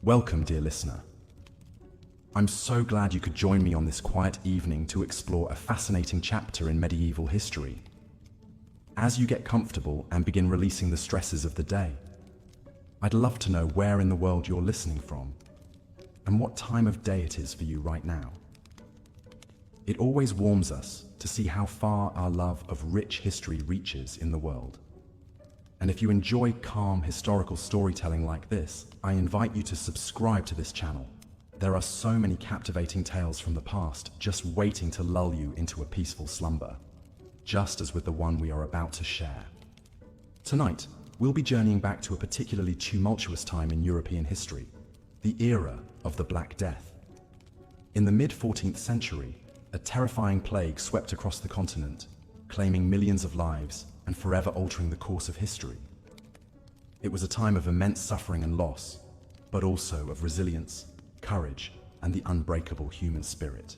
Welcome, dear listener. I'm so glad you could join me on this quiet evening to explore a fascinating chapter in medieval history. As you get comfortable and begin releasing the stresses of the day, I'd love to know where in the world you're listening from and what time of day it is for you right now. It always warms us to see how far our love of rich history reaches in the world. And if you enjoy calm historical storytelling like this, I invite you to subscribe to this channel. There are so many captivating tales from the past just waiting to lull you into a peaceful slumber, just as with the one we are about to share. Tonight, we'll be journeying back to a particularly tumultuous time in European history, the era of the Black Death. In the mid-14th century, a terrifying plague swept across the continent, claiming millions of lives and forever altering the course of history. It was a time of immense suffering and loss, but also of resilience, courage, and the unbreakable human spirit.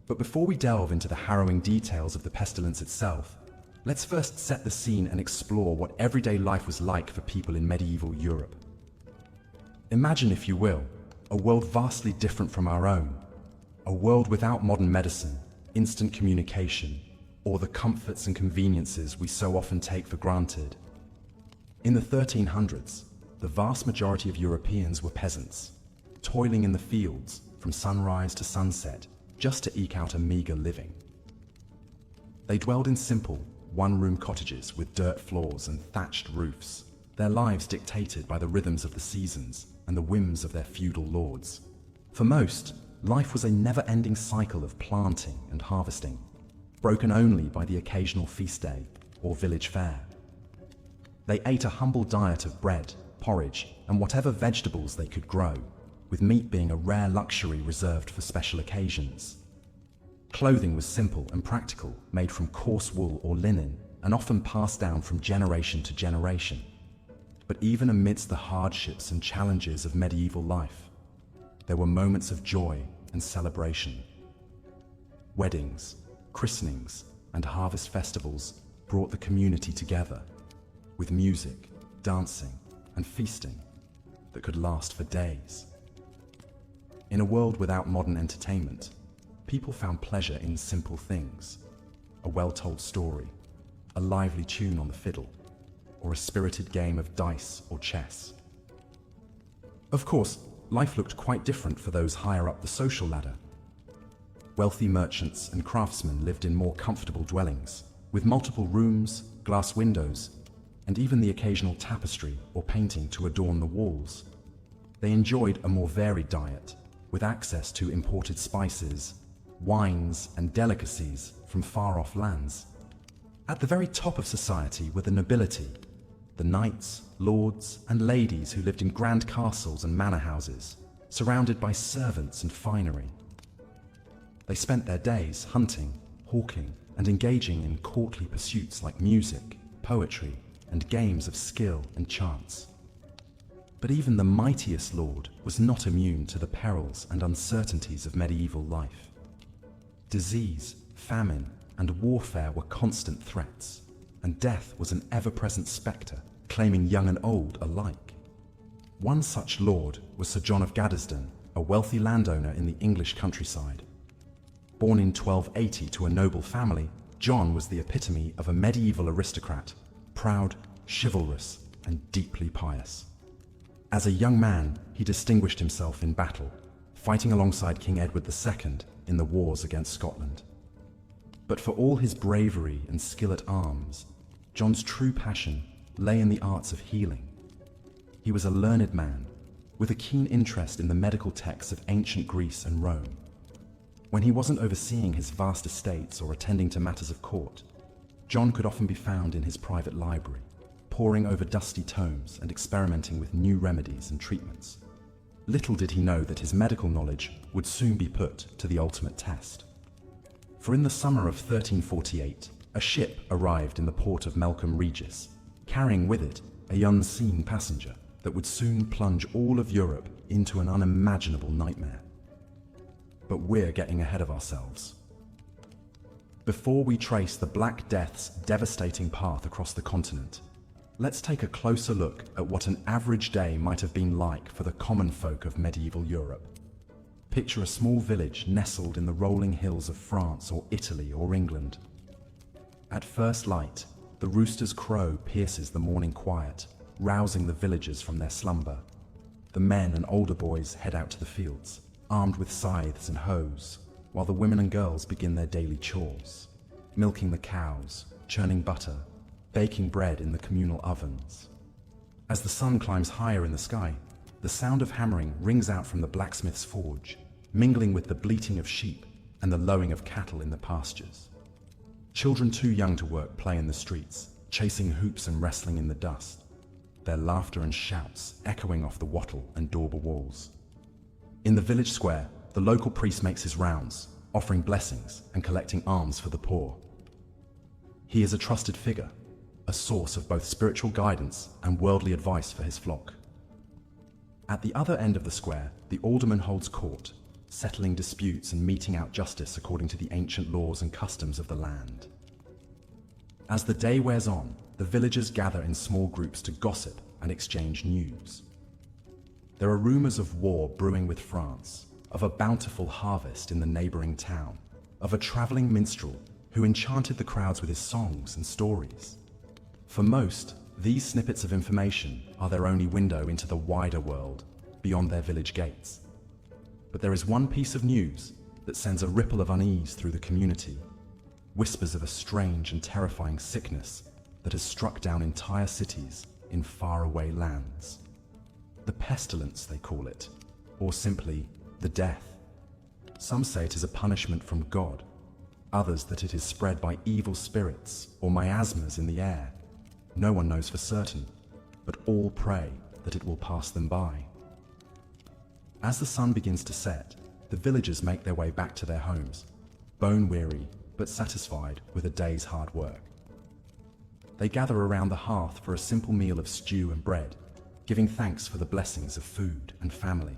But before we delve into the harrowing details of the pestilence itself, let's first set the scene and explore what everyday life was like for people in medieval Europe. Imagine, if you will, a world vastly different from our own, a world without modern medicine, instant communication, or the comforts and conveniences we so often take for granted. In the 1300s, the vast majority of Europeans were peasants, toiling in the fields from sunrise to sunset just to eke out a meager living. They dwelled in simple, one-room cottages with dirt floors and thatched roofs, their lives dictated by the rhythms of the seasons and the whims of their feudal lords. For most, life was a never-ending cycle of planting and harvesting, broken only by the occasional feast day or village fair. They ate a humble diet of bread, porridge, and whatever vegetables they could grow, with meat being a rare luxury reserved for special occasions. Clothing was simple and practical, made from coarse wool or linen, and often passed down from generation to generation. But even amidst the hardships and challenges of medieval life, there were moments of joy and celebration. Weddings, christenings, and harvest festivals brought the community together, with music, dancing, and feasting that could last for days. In a world without modern entertainment, people found pleasure in simple things: a well-told story, a lively tune on the fiddle, or a spirited game of dice or chess. Of course, life looked quite different for those higher up the social ladder. Wealthy merchants and craftsmen lived in more comfortable dwellings, with multiple rooms, glass windows, and even the occasional tapestry or painting to adorn the walls. They enjoyed a more varied diet, with access to imported spices, wines, and delicacies from far-off lands. At the very top of society were the nobility, the knights, lords, and ladies who lived in grand castles and manor houses, surrounded by servants and finery. They spent their days hunting, hawking, and engaging in courtly pursuits like music, poetry, and games of skill and chance. But even the mightiest lord was not immune to the perils and uncertainties of medieval life. Disease, famine, and warfare were constant threats, and death was an ever-present spectre, claiming young and old alike. One such lord was Sir John of Gaddesden, a wealthy landowner in the English countryside. Born in 1280 to a noble family, John was the epitome of a medieval aristocrat, proud, chivalrous, and deeply pious. As a young man, he distinguished himself in battle, fighting alongside King Edward II in the wars against Scotland. But for all his bravery and skill at arms, John's true passion lay in the arts of healing. He was a learned man, with a keen interest in the medical texts of ancient Greece and Rome. When he wasn't overseeing his vast estates or attending to matters of court, John could often be found in his private library, poring over dusty tomes and experimenting with new remedies and treatments. Little did he know that his medical knowledge would soon be put to the ultimate test. For in the summer of 1348, a ship arrived in the port of Melcombe Regis, carrying with it a unseen passenger that would soon plunge all of Europe into an unimaginable nightmare. But we're getting ahead of ourselves. Before we trace the Black Death's devastating path across the continent, Let's take a closer look at what an average day might have been like for the common folk of medieval Europe. Picture a small village nestled in the rolling hills of France or Italy or England. At first light, the rooster's crow pierces the morning quiet, rousing the villagers from their slumber. The men and older boys head out to the fields, armed with scythes and hoes, while the women and girls begin their daily chores, milking the cows, churning butter, baking bread in the communal ovens. As the sun climbs higher in the sky, the sound of hammering rings out from the blacksmith's forge, mingling with the bleating of sheep and the lowing of cattle in the pastures. Children too young to work play in the streets, chasing hoops and wrestling in the dust, their laughter and shouts echoing off the wattle and Dorber walls. In the village square, the local priest makes his rounds, offering blessings and collecting alms for the poor. He is a trusted figure, a source of both spiritual guidance and worldly advice for his flock. At the other end of the square, the alderman holds court, settling disputes and meting out justice according to the ancient laws and customs of the land. As the day wears on, the villagers gather in small groups to gossip and exchange news. There are rumors of war brewing with France, of a bountiful harvest in the neighboring town, of a traveling minstrel who enchanted the crowds with his songs and stories. For most, these snippets of information are their only window into the wider world beyond their village gates. But there is one piece of news that sends a ripple of unease through the community, whispers of a strange and terrifying sickness that has struck down entire cities in faraway lands. The pestilence, they call it, or simply the death. Some say it is a punishment from God, others that it is spread by evil spirits or miasmas in the air. No one knows for certain, but all pray that it will pass them by. As the sun begins to set, the villagers make their way back to their homes, bone-weary but satisfied with a day's hard work. They gather around the hearth for a simple meal of stew and bread, giving thanks for the blessings of food and family.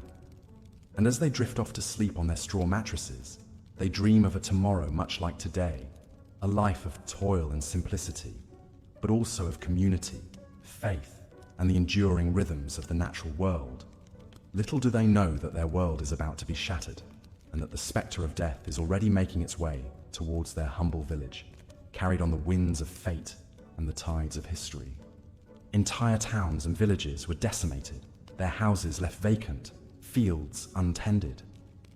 And as they drift off to sleep on their straw mattresses, they dream of a tomorrow much like today, a life of toil and simplicity, but also of community, faith, and the enduring rhythms of the natural world. Little do they know that their world is about to be shattered, and that the spectre of death is already making its way towards their humble village, carried on the winds of fate and the tides of history. Entire towns and villages were decimated, their houses left vacant, fields untended.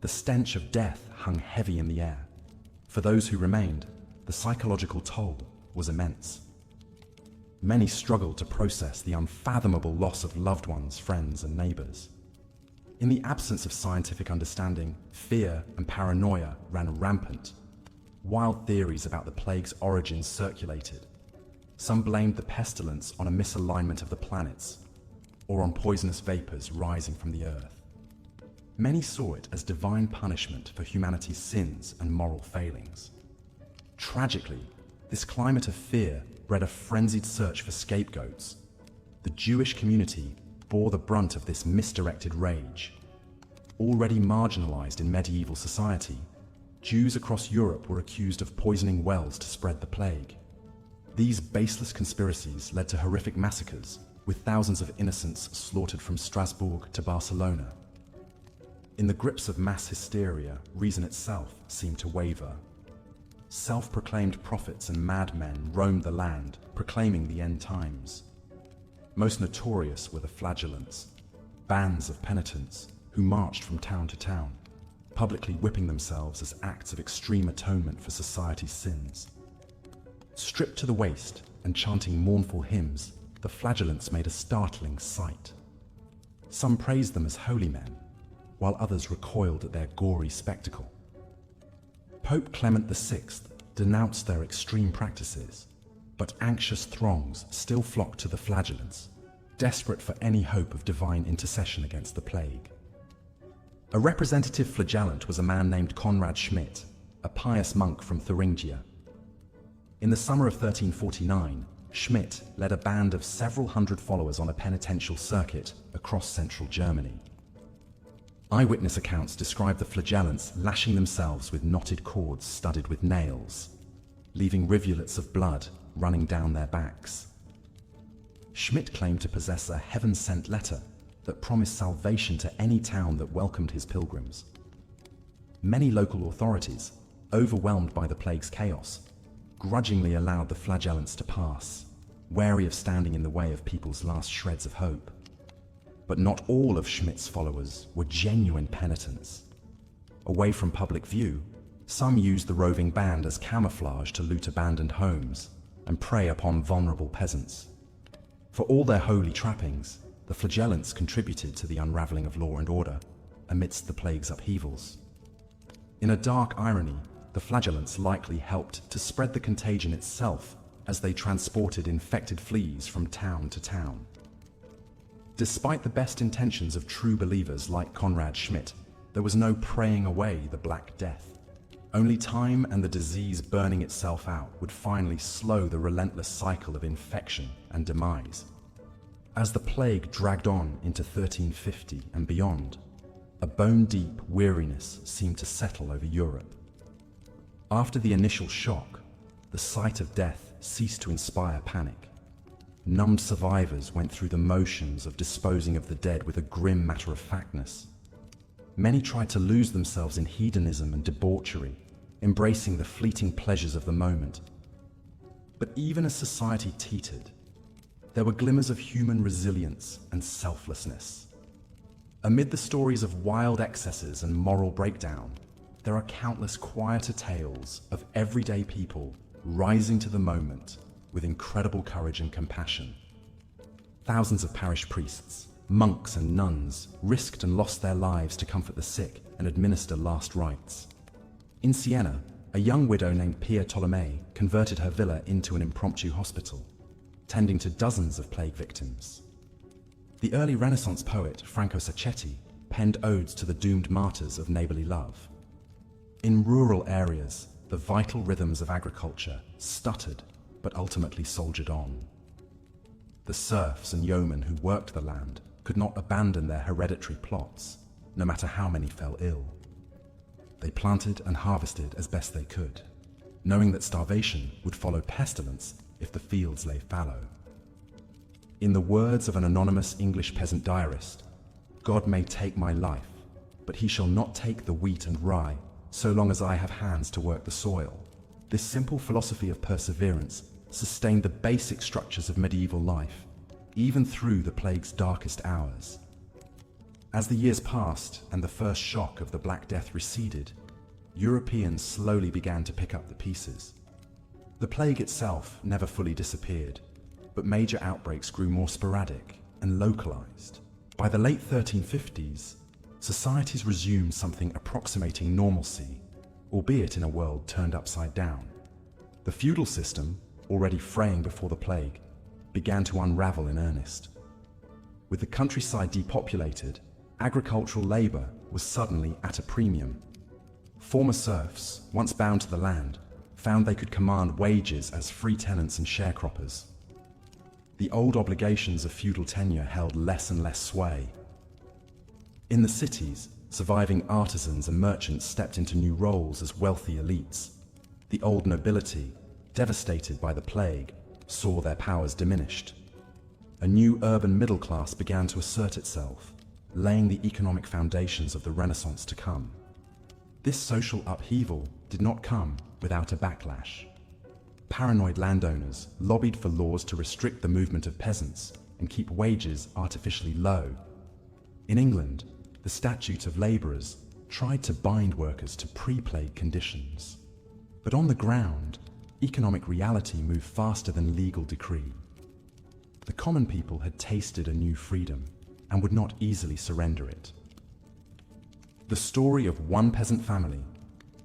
The stench of death hung heavy in the air. For those who remained, the psychological toll was immense. Many struggled to process the unfathomable loss of loved ones, friends, and neighbors. In the absence of scientific understanding, fear and paranoia ran rampant. Wild theories about the plague's origins circulated. Some blamed the pestilence on a misalignment of the planets, or on poisonous vapors rising from the earth. Many saw it as divine punishment for humanity's sins and moral failings. Tragically, this climate of fear bred a frenzied search for scapegoats. The Jewish community bore the brunt of this misdirected rage. Already marginalized in medieval society, Jews across Europe were accused of poisoning wells to spread the plague. These baseless conspiracies led to horrific massacres, with thousands of innocents slaughtered from Strasbourg to Barcelona. In the grips of mass hysteria, reason itself seemed to waver. Self-proclaimed prophets and madmen roamed the land, proclaiming the end times. Most notorious were the flagellants, bands of penitents who marched from town to town, publicly whipping themselves as acts of extreme atonement for society's sins. Stripped to the waist and chanting mournful hymns, the flagellants made a startling sight. Some praised them as holy men, while others recoiled at their gory spectacle. Pope Clement VI denounced their extreme practices, but anxious throngs still flocked to the flagellants, desperate for any hope of divine intercession against the plague. A representative flagellant was a man named Conrad Schmidt, a pious monk from Thuringia. In the summer of 1349, Schmidt led a band of several hundred followers on a penitential circuit across central Germany. Eyewitness accounts describe the flagellants lashing themselves with knotted cords studded with nails, leaving rivulets of blood running down their backs. Schmidt claimed to possess a heaven-sent letter that promised salvation to any town that welcomed his pilgrims. Many local authorities, overwhelmed by the plague's chaos, grudgingly allowed the flagellants to pass, wary of standing in the way of people's last shreds of hope. But not all of Schmidt's followers were genuine penitents. Away from public view, some used the roving band as camouflage to loot abandoned homes and prey upon vulnerable peasants. For all their holy trappings, the flagellants contributed to the unraveling of law and order amidst the plague's upheavals. In a dark irony, the flagellants likely helped to spread the contagion itself as they transported infected fleas from town to town. Despite the best intentions of true believers like Conrad Schmidt, there was no praying away the Black Death. Only time and the disease burning itself out would finally slow the relentless cycle of infection and demise. As the plague dragged on into 1350 and beyond, a bone-deep weariness seemed to settle over Europe. After the initial shock, the sight of death ceased to inspire panic. Numbed survivors went through the motions of disposing of the dead with a grim matter-of-factness. Many tried to lose themselves in hedonism and debauchery, embracing the fleeting pleasures of the moment. But even as society teetered, there were glimmers of human resilience and selflessness. Amid the stories of wild excesses and moral breakdown, there are countless quieter tales of everyday people rising to the moment with incredible courage and compassion. Thousands of parish priests, monks and nuns risked and lost their lives to comfort the sick and administer last rites. In Siena, a young widow named Pia Tolomei converted her villa into an impromptu hospital, tending to dozens of plague victims. The early Renaissance poet Franco Sacchetti penned odes to the doomed martyrs of neighborly love. In rural areas, the vital rhythms of agriculture stuttered but ultimately soldiered on. The serfs and yeomen who worked the land could not abandon their hereditary plots, no matter how many fell ill. They planted and harvested as best they could, knowing that starvation would follow pestilence if the fields lay fallow. In the words of an anonymous English peasant diarist, "God may take my life, but he shall not take the wheat and rye, so long as I have hands to work the soil." This simple philosophy of perseverance sustained the basic structures of medieval life, even through the plague's darkest hours. As the years passed and the first shock of the Black Death receded, Europeans slowly began to pick up the pieces. The plague itself never fully disappeared, but major outbreaks grew more sporadic and localized. By the late 1350s, societies resumed something approximating normalcy, albeit in a world turned upside down. The feudal system, already fraying before the plague, began to unravel in earnest. With the countryside depopulated, agricultural labor was suddenly at a premium. Former serfs, once bound to the land, found they could command wages as free tenants and sharecroppers. The old obligations of feudal tenure held less and less sway. In the cities, surviving artisans and merchants stepped into new roles as wealthy elites. The old nobility, devastated by the plague, saw their powers diminished. A new urban middle class began to assert itself, laying the economic foundations of the Renaissance to come. This social upheaval did not come without a backlash. Paranoid landowners lobbied for laws to restrict the movement of peasants and keep wages artificially low. In England, the Statute of Labourers tried to bind workers to pre-plague conditions. But on the ground, economic reality moved faster than legal decree. The common people had tasted a new freedom and would not easily surrender it. The story of one peasant family,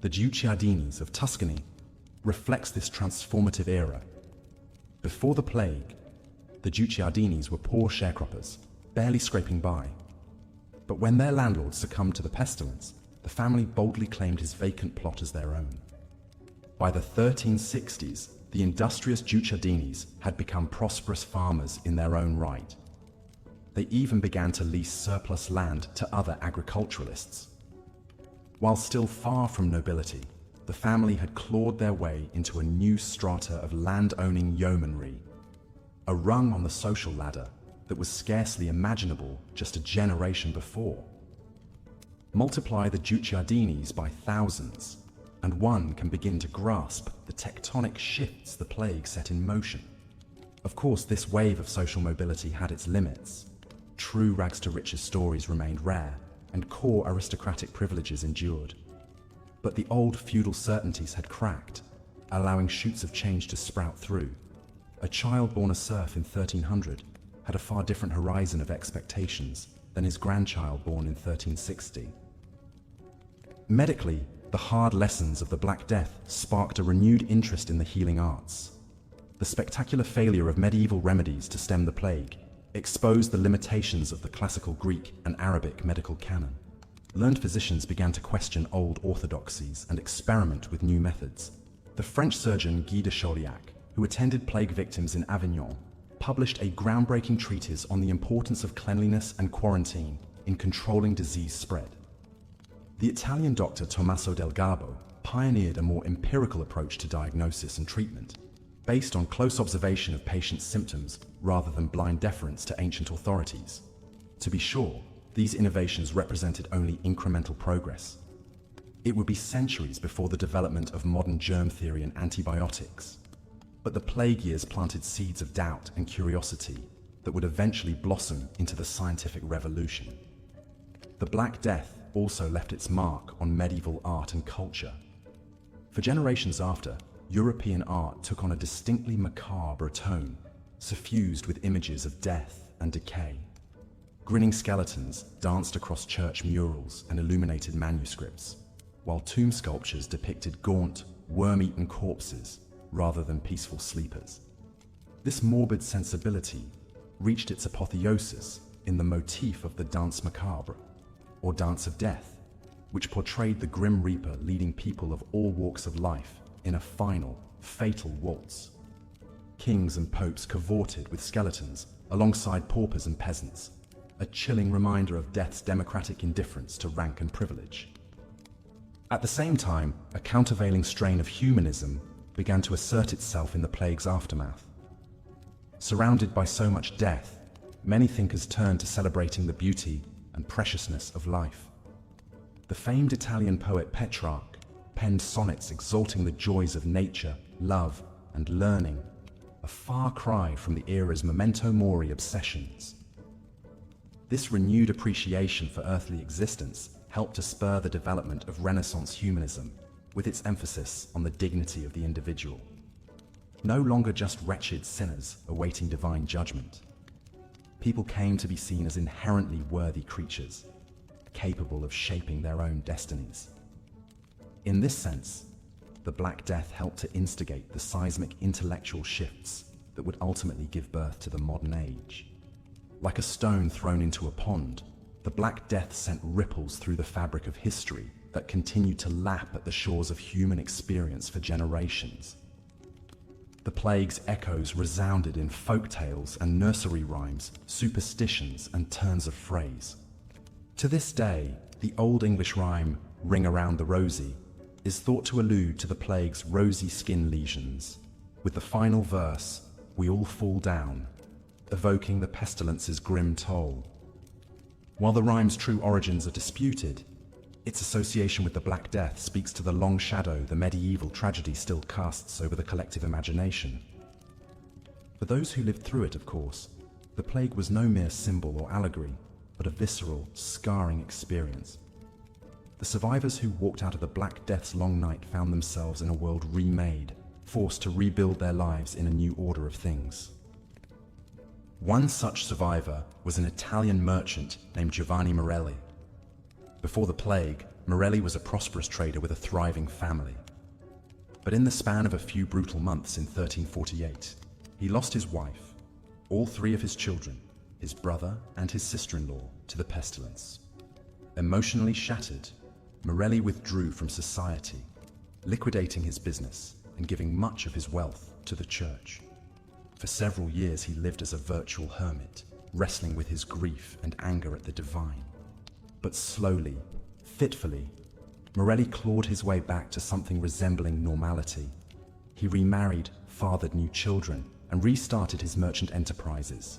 the Guicciardinis of Tuscany, reflects this transformative era. Before the plague, the Guicciardinis were poor sharecroppers, barely scraping by. But when their landlord succumbed to the pestilence, the family boldly claimed his vacant plot as their own. By the 1360s, the industrious Guicciardinis had become prosperous farmers in their own right. They even began to lease surplus land to other agriculturalists. While still far from nobility, the family had clawed their way into a new strata of land-owning yeomanry. a rung on the social ladder that was scarcely imaginable just a generation before. Multiply the Giugiardinis by thousands, and one can begin to grasp the tectonic shifts the plague set in motion. Of course, this wave of social mobility had its limits. True rags-to-riches stories remained rare, and core aristocratic privileges endured. But the old feudal certainties had cracked, allowing shoots of change to sprout through. A child born a serf in 1300 had a far different horizon of expectations than his grandchild born in 1360. Medically, the hard lessons of the Black Death sparked a renewed interest in the healing arts. The spectacular failure of medieval remedies to stem the plague exposed the limitations of the classical Greek and Arabic medical canon. Learned physicians began to question old orthodoxies and experiment with new methods. The French surgeon Guy de Chauliac, who attended plague victims in Avignon, published a groundbreaking treatise on the importance of cleanliness and quarantine in controlling disease spread. The Italian doctor Tommaso del Garbo pioneered a more empirical approach to diagnosis and treatment, based on close observation of patients' symptoms rather than blind deference to ancient authorities. To be sure, these innovations represented only incremental progress. It would be centuries before the development of modern germ theory and antibiotics. But the plague years planted seeds of doubt and curiosity that would eventually blossom into the scientific revolution. The Black Death also left its mark on medieval art and culture. For generations after, European art took on a distinctly macabre tone, suffused with images of death and decay. Grinning skeletons danced across church murals and illuminated manuscripts, while tomb sculptures depicted gaunt, worm-eaten corpses rather than peaceful sleepers. This morbid sensibility reached its apotheosis in the motif of the Danse Macabre, or Dance of Death, which portrayed the Grim Reaper leading people of all walks of life in a final, fatal waltz. Kings and popes cavorted with skeletons alongside paupers and peasants, a chilling reminder of death's democratic indifference to rank and privilege. At the same time, a countervailing strain of humanism began to assert itself in the plague's aftermath. Surrounded by so much death, many thinkers turned to celebrating the beauty and preciousness of life. The famed Italian poet Petrarch penned sonnets exalting the joys of nature, love, and learning, a far cry from the era's memento mori obsessions. This renewed appreciation for earthly existence helped to spur the development of Renaissance humanism, with its emphasis on the dignity of the individual. No longer just wretched sinners awaiting divine judgment. People came to be seen as inherently worthy creatures, capable of shaping their own destinies. In this sense, the Black Death helped to instigate the seismic intellectual shifts that would ultimately give birth to the modern age. Like a stone thrown into a pond, the Black Death sent ripples through the fabric of history that continued to lap at the shores of human experience for generations. The plague's echoes resounded in folk tales and nursery rhymes, superstitions and turns of phrase. To this day, the Old English rhyme, "Ring around the rosy," is thought to allude to the plague's rosy skin lesions, with the final verse, "We all fall down," evoking the pestilence's grim toll. While the rhyme's true origins are disputed, its association with the Black Death speaks to the long shadow the medieval tragedy still casts over the collective imagination. For those who lived through it, of course, the plague was no mere symbol or allegory, but a visceral, scarring experience. The survivors who walked out of the Black Death's long night found themselves in a world remade, forced to rebuild their lives in a new order of things. One such survivor was an Italian merchant named Giovanni Morelli. Before the plague, Morelli was a prosperous trader with a thriving family. But in the span of a few brutal months in 1348, he lost his wife, all three of his children, his brother and his sister-in-law, to the pestilence. Emotionally shattered, Morelli withdrew from society, liquidating his business and giving much of his wealth to the church. For several years he lived as a virtual hermit, wrestling with his grief and anger at the divine. But slowly, fitfully, Morelli clawed his way back to something resembling normality. He remarried, fathered new children, and restarted his merchant enterprises.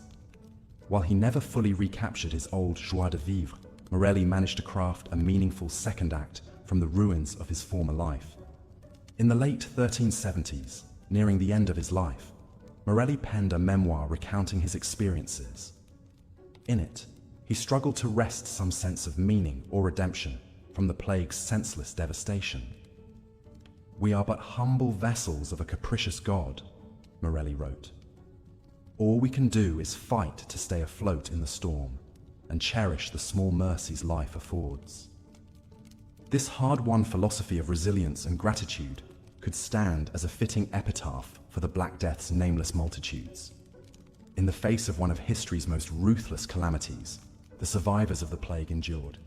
While he never fully recaptured his old joie de vivre, Morelli managed to craft a meaningful second act from the ruins of his former life. In the late 1370s, nearing the end of his life, Morelli penned a memoir recounting his experiences. In it, he struggled to wrest some sense of meaning or redemption from the plague's senseless devastation. "We are but humble vessels of a capricious God," Morelli wrote. "All we can do is fight to stay afloat in the storm and cherish the small mercies life affords." This hard-won philosophy of resilience and gratitude could stand as a fitting epitaph for the Black Death's nameless multitudes. In the face of one of history's most ruthless calamities, the survivors of the plague endured,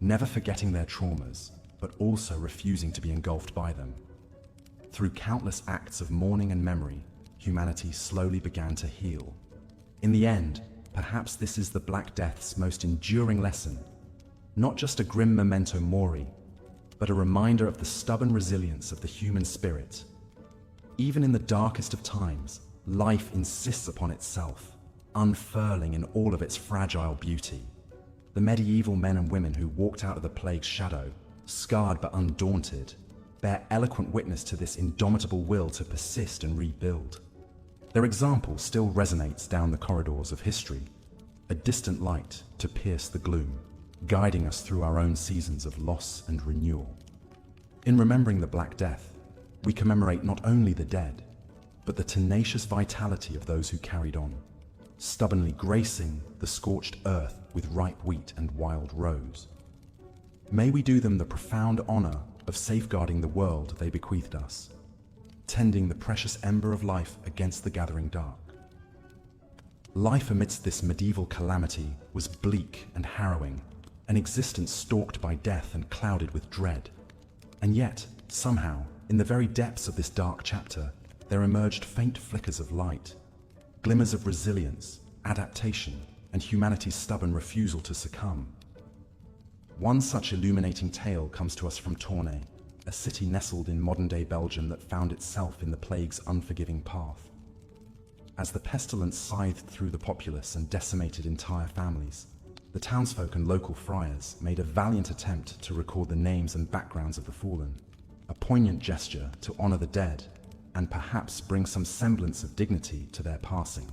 never forgetting their traumas, but also refusing to be engulfed by them. Through countless acts of mourning and memory, humanity slowly began to heal. In the end, perhaps this is the Black Death's most enduring lesson, not just a grim memento mori, but a reminder of the stubborn resilience of the human spirit. Even in the darkest of times, life insists upon itself, unfurling in all of its fragile beauty. The medieval men and women who walked out of the plague's shadow, scarred but undaunted, bear eloquent witness to this indomitable will to persist and rebuild. Their example still resonates down the corridors of history, a distant light to pierce the gloom, guiding us through our own seasons of loss and renewal. In remembering the Black Death, we commemorate not only the dead, but the tenacious vitality of those who carried on, stubbornly gracing the scorched earth with ripe wheat and wild rose. May we do them the profound honor of safeguarding the world they bequeathed us, tending the precious ember of life against the gathering dark. Life amidst this medieval calamity was bleak and harrowing, an existence stalked by death and clouded with dread. And yet, somehow, in the very depths of this dark chapter, there emerged faint flickers of light, glimmers of resilience, adaptation, and humanity's stubborn refusal to succumb. One such illuminating tale comes to us from Tournai, a city nestled in modern-day Belgium that found itself in the plague's unforgiving path. As the pestilence scythed through the populace and decimated entire families, the townsfolk and local friars made a valiant attempt to record the names and backgrounds of the fallen, a poignant gesture to honor the dead and perhaps bring some semblance of dignity to their passing.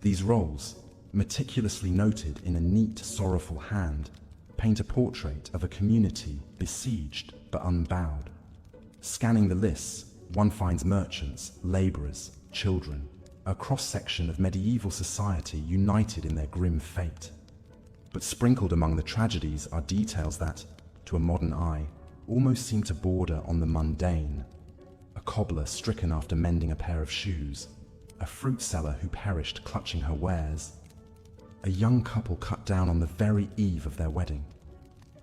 These rolls, meticulously noted in a neat, sorrowful hand, paint a portrait of a community besieged but unbowed. Scanning the lists, one finds merchants, laborers, children, a cross-section of medieval society united in their grim fate. But sprinkled among the tragedies are details that, to a modern eye, almost seem to border on the mundane. A cobbler stricken after mending a pair of shoes, a fruit seller who perished clutching her wares, a young couple cut down on the very eve of their wedding.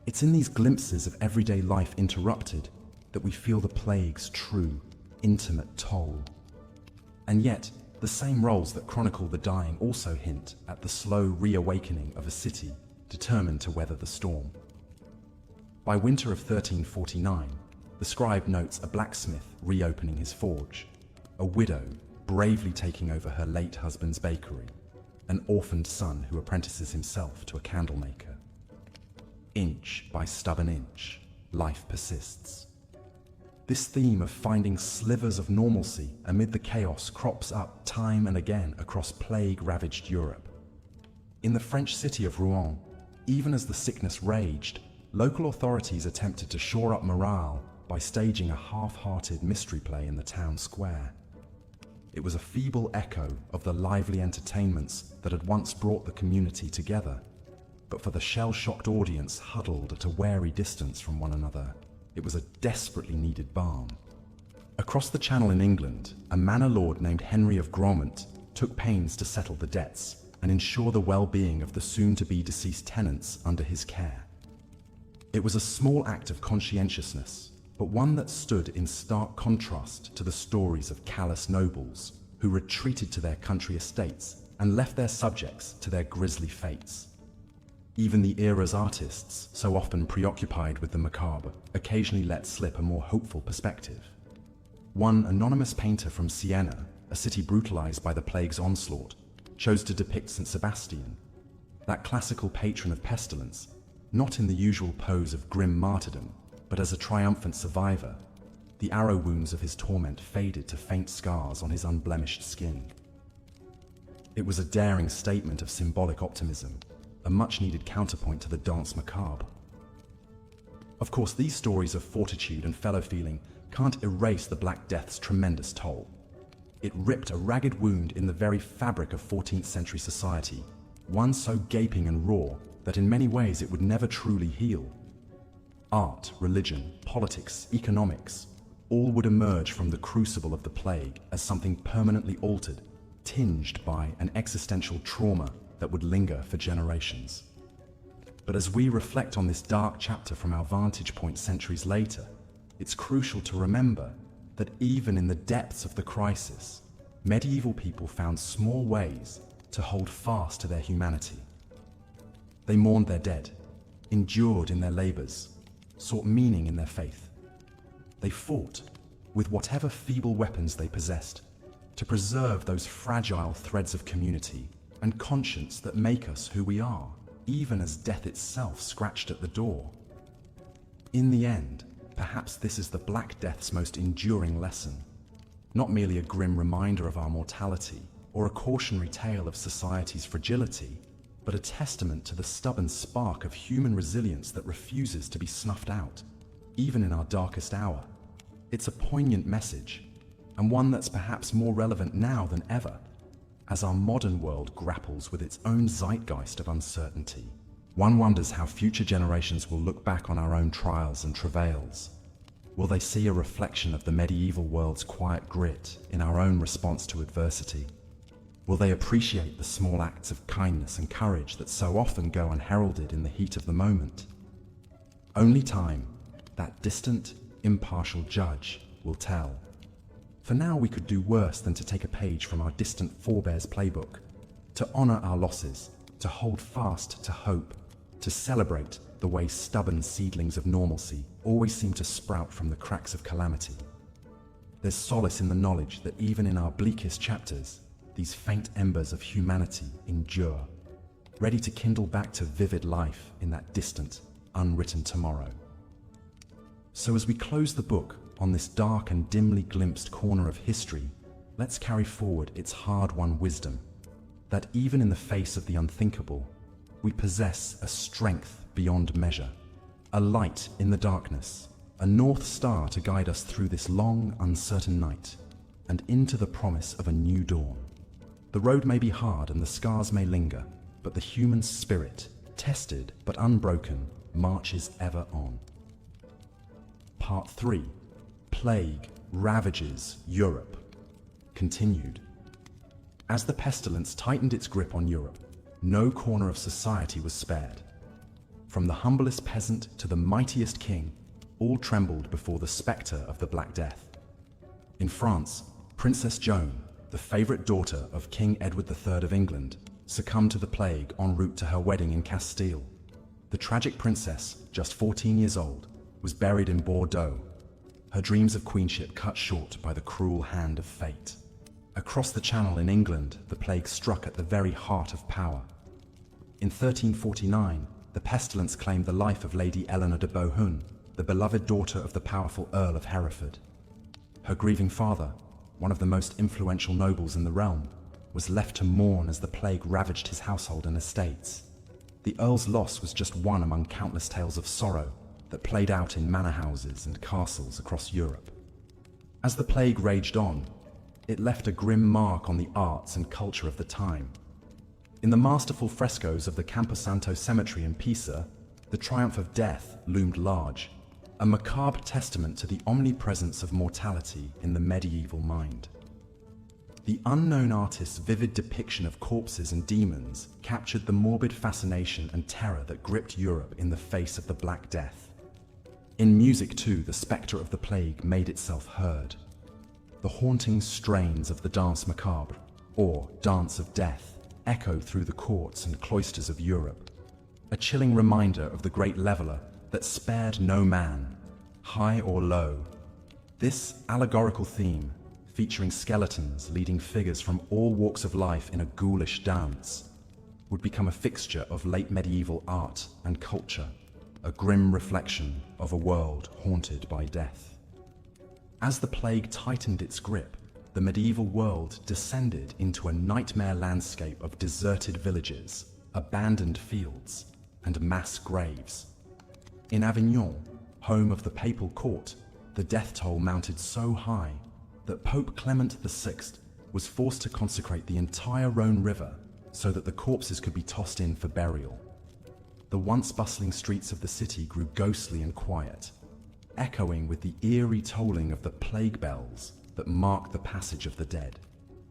It's in these glimpses of everyday life interrupted that we feel the plague's true, intimate toll. And yet, the same roles that chronicle the dying also hint at the slow reawakening of a city determined to weather the storm. By winter of 1349, the scribe notes a blacksmith reopening his forge, a widow bravely taking over her late husband's bakery, an orphaned son who apprentices himself to a candlemaker. Inch by stubborn inch, life persists. This theme of finding slivers of normalcy amid the chaos crops up time and again across plague-ravaged Europe. In the French city of Rouen, even as the sickness raged, local authorities attempted to shore up morale by staging a half-hearted mystery play in the town square. It was a feeble echo of the lively entertainments that had once brought the community together, but for the shell-shocked audience huddled at a wary distance from one another, it was a desperately needed balm. Across the Channel in England, a manor lord named Henry of Gromont took pains to settle the debts and ensure the well-being of the soon-to-be deceased tenants under his care. It was a small act of conscientiousness, but one that stood in stark contrast to the stories of callous nobles who retreated to their country estates and left their subjects to their grisly fates. Even the era's artists, so often preoccupied with the macabre, occasionally let slip a more hopeful perspective. One anonymous painter from Siena a city brutalized by the plague's onslaught, chose to depict St. Sebastian, that classical patron of pestilence, not in the usual pose of grim martyrdom, but as a triumphant survivor. The arrow wounds of his torment faded to faint scars on his unblemished skin. It was a daring statement of symbolic optimism, a much-needed counterpoint to the danse macabre. Of course, these stories of fortitude and fellow feeling can't erase the Black Death's tremendous toll. It ripped a ragged wound in the very fabric of 14th century society, one so gaping and raw that in many ways it would never truly heal. Art, religion, politics, economics, all would emerge from the crucible of the plague as something permanently altered, tinged by an existential trauma that would linger for generations. But as we reflect on this dark chapter from our vantage point centuries later, it's crucial to remember that even in the depths of the crisis, medieval people found small ways to hold fast to their humanity. They mourned their dead, endured in their labors, sought meaning in their faith. They fought, with whatever feeble weapons they possessed, to preserve those fragile threads of community and conscience that make us who we are, even as death itself scratched at the door. In the end, perhaps this is the Black Death's most enduring lesson, not merely a grim reminder of our mortality or a cautionary tale of society's fragility, but a testament to the stubborn spark of human resilience that refuses to be snuffed out, even in our darkest hour. It's a poignant message, and one that's perhaps more relevant now than ever, as our modern world grapples with its own zeitgeist of uncertainty. One wonders how future generations will look back on our own trials and travails. Will they see a reflection of the medieval world's quiet grit in our own response to adversity? Will they appreciate the small acts of kindness and courage that so often go unheralded in the heat of the moment? Only time, that distant, impartial judge, will tell. For now, we could do worse than to take a page from our distant forebears' playbook, to honor our losses, to hold fast to hope, to celebrate the way stubborn seedlings of normalcy always seem to sprout from the cracks of calamity. There's solace in the knowledge that even in our bleakest chapters, these faint embers of humanity endure, ready to kindle back to vivid life in that distant, unwritten tomorrow. So as we close the book on this dark and dimly glimpsed corner of history, let's carry forward its hard-won wisdom, that even in the face of the unthinkable, we possess a strength beyond measure, a light in the darkness, a north star to guide us through this long, uncertain night, and into the promise of a new dawn. The road may be hard and the scars may linger, but the human spirit, tested but unbroken, marches ever on. Part 3. Plague ravages Europe. Continued. As the pestilence tightened its grip on Europe, no corner of society was spared. From the humblest peasant to the mightiest king, all trembled before the spectre of the Black Death. In France, Princess Joan, the favorite daughter of King Edward III of England, succumbed to the plague en route to her wedding in Castile. The tragic princess, just 14 years old, was buried in Bordeaux, her dreams of queenship cut short by the cruel hand of fate. Across the Channel in England, the plague struck at the very heart of power. In 1349, the pestilence claimed the life of Lady Eleanor de Beauhun, the beloved daughter of the powerful Earl of Hereford. Her grieving father, one of the most influential nobles in the realm, was left to mourn as the plague ravaged his household and estates. The Earl's loss was just one among countless tales of sorrow that played out in manor houses and castles across Europe. As the plague raged on, it left a grim mark on the arts and culture of the time. In the masterful frescoes of the Camposanto cemetery in Pisa, the triumph of death loomed large, a macabre testament to the omnipresence of mortality in the medieval mind. The unknown artist's vivid depiction of corpses and demons captured the morbid fascination and terror that gripped Europe in the face of the Black Death. In music, too, the spectre of the plague made itself heard. The haunting strains of the Danse Macabre, or Dance of Death, echoed through the courts and cloisters of Europe, a chilling reminder of the great leveler that spared no man, high or low. This allegorical theme, featuring skeletons leading figures from all walks of life in a ghoulish dance, would become a fixture of late medieval art and culture, a grim reflection of a world haunted by death. As the plague tightened its grip, the medieval world descended into a nightmare landscape of deserted villages, abandoned fields, and mass graves. In Avignon, home of the papal court, the death toll mounted so high that Pope Clement VI was forced to consecrate the entire Rhone River so that the corpses could be tossed in for burial. The once bustling streets of the city grew ghostly and quiet, echoing with the eerie tolling of the plague bells that marked the passage of the dead.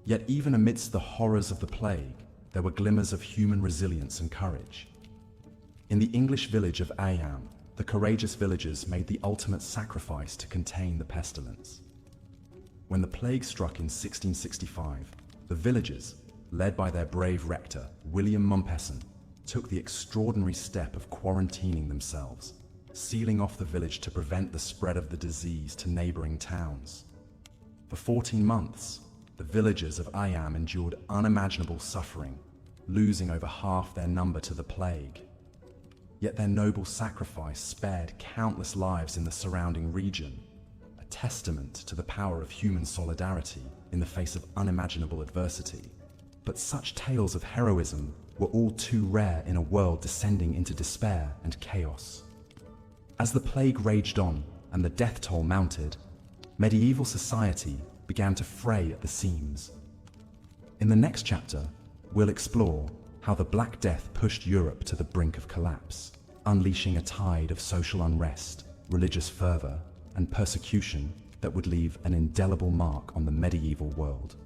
Yet even amidst the horrors of the plague, there were glimmers of human resilience and courage. In the English village of Ayam, the courageous villagers made the ultimate sacrifice to contain the pestilence. When the plague struck in 1665, the villagers, led by their brave rector, William Mompesson, took the extraordinary step of quarantining themselves, sealing off the village to prevent the spread of the disease to neighboring towns. For 14 months, the villagers of Ayam endured unimaginable suffering, losing over half their number to the plague. Yet their noble sacrifice spared countless lives in the surrounding region, a testament to the power of human solidarity in the face of unimaginable adversity. But such tales of heroism were all too rare in a world descending into despair and chaos. As the plague raged on and the death toll mounted, medieval society began to fray at the seams. In the next chapter, we'll explore how the Black Death pushed Europe to the brink of collapse, unleashing a tide of social unrest, religious fervor, and persecution that would leave an indelible mark on the medieval world.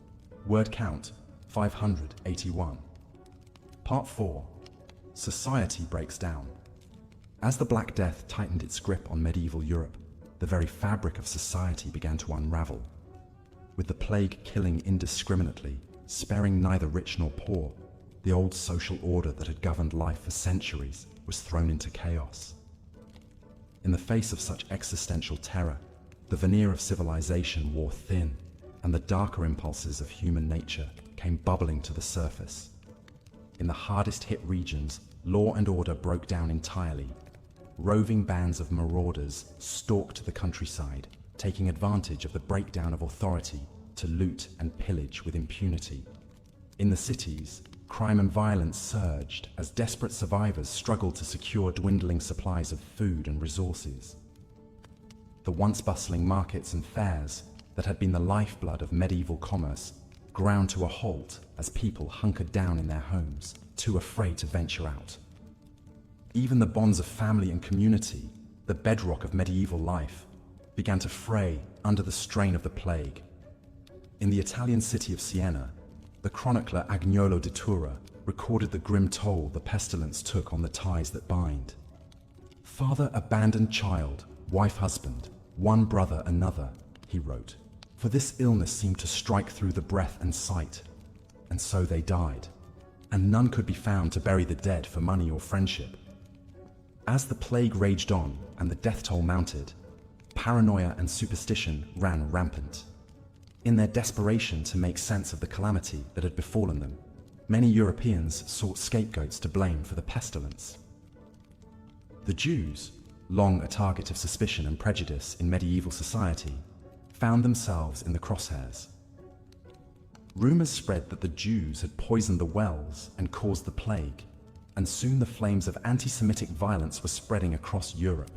Word count 581. Part 4. Society breaks down. As the Black Death tightened its grip on medieval Europe, the very fabric of society began to unravel. With the plague killing indiscriminately, sparing neither rich nor poor, the old social order that had governed life for centuries was thrown into chaos. In the face of such existential terror, the veneer of civilization wore thin, and the darker impulses of human nature came bubbling to the surface. In the hardest hit regions, law and order broke down entirely. Roving bands of marauders stalked the countryside, taking advantage of the breakdown of authority to loot and pillage with impunity. In the cities, crime and violence surged as desperate survivors struggled to secure dwindling supplies of food and resources. The once bustling markets and fairs that had been the lifeblood of medieval commerce ground to a halt as people hunkered down in their homes, too afraid to venture out. Even the bonds of family and community, the bedrock of medieval life, began to fray under the strain of the plague. In the Italian city of Siena, the chronicler Agnolo di Tura recorded the grim toll the pestilence took on the ties that bind. "Father abandoned child, wife husband, one brother another," he wrote, "for this illness seemed to strike through the breath and sight, and so they died, and none could be found to bury the dead for money or friendship." As the plague raged on and the death toll mounted, paranoia and superstition ran rampant. In their desperation to make sense of the calamity that had befallen them, many Europeans sought scapegoats to blame for the pestilence. The Jews, long a target of suspicion and prejudice in medieval society, found themselves in the crosshairs. Rumors spread that the Jews had poisoned the wells and caused the plague, and soon the flames of anti-Semitic violence were spreading across Europe.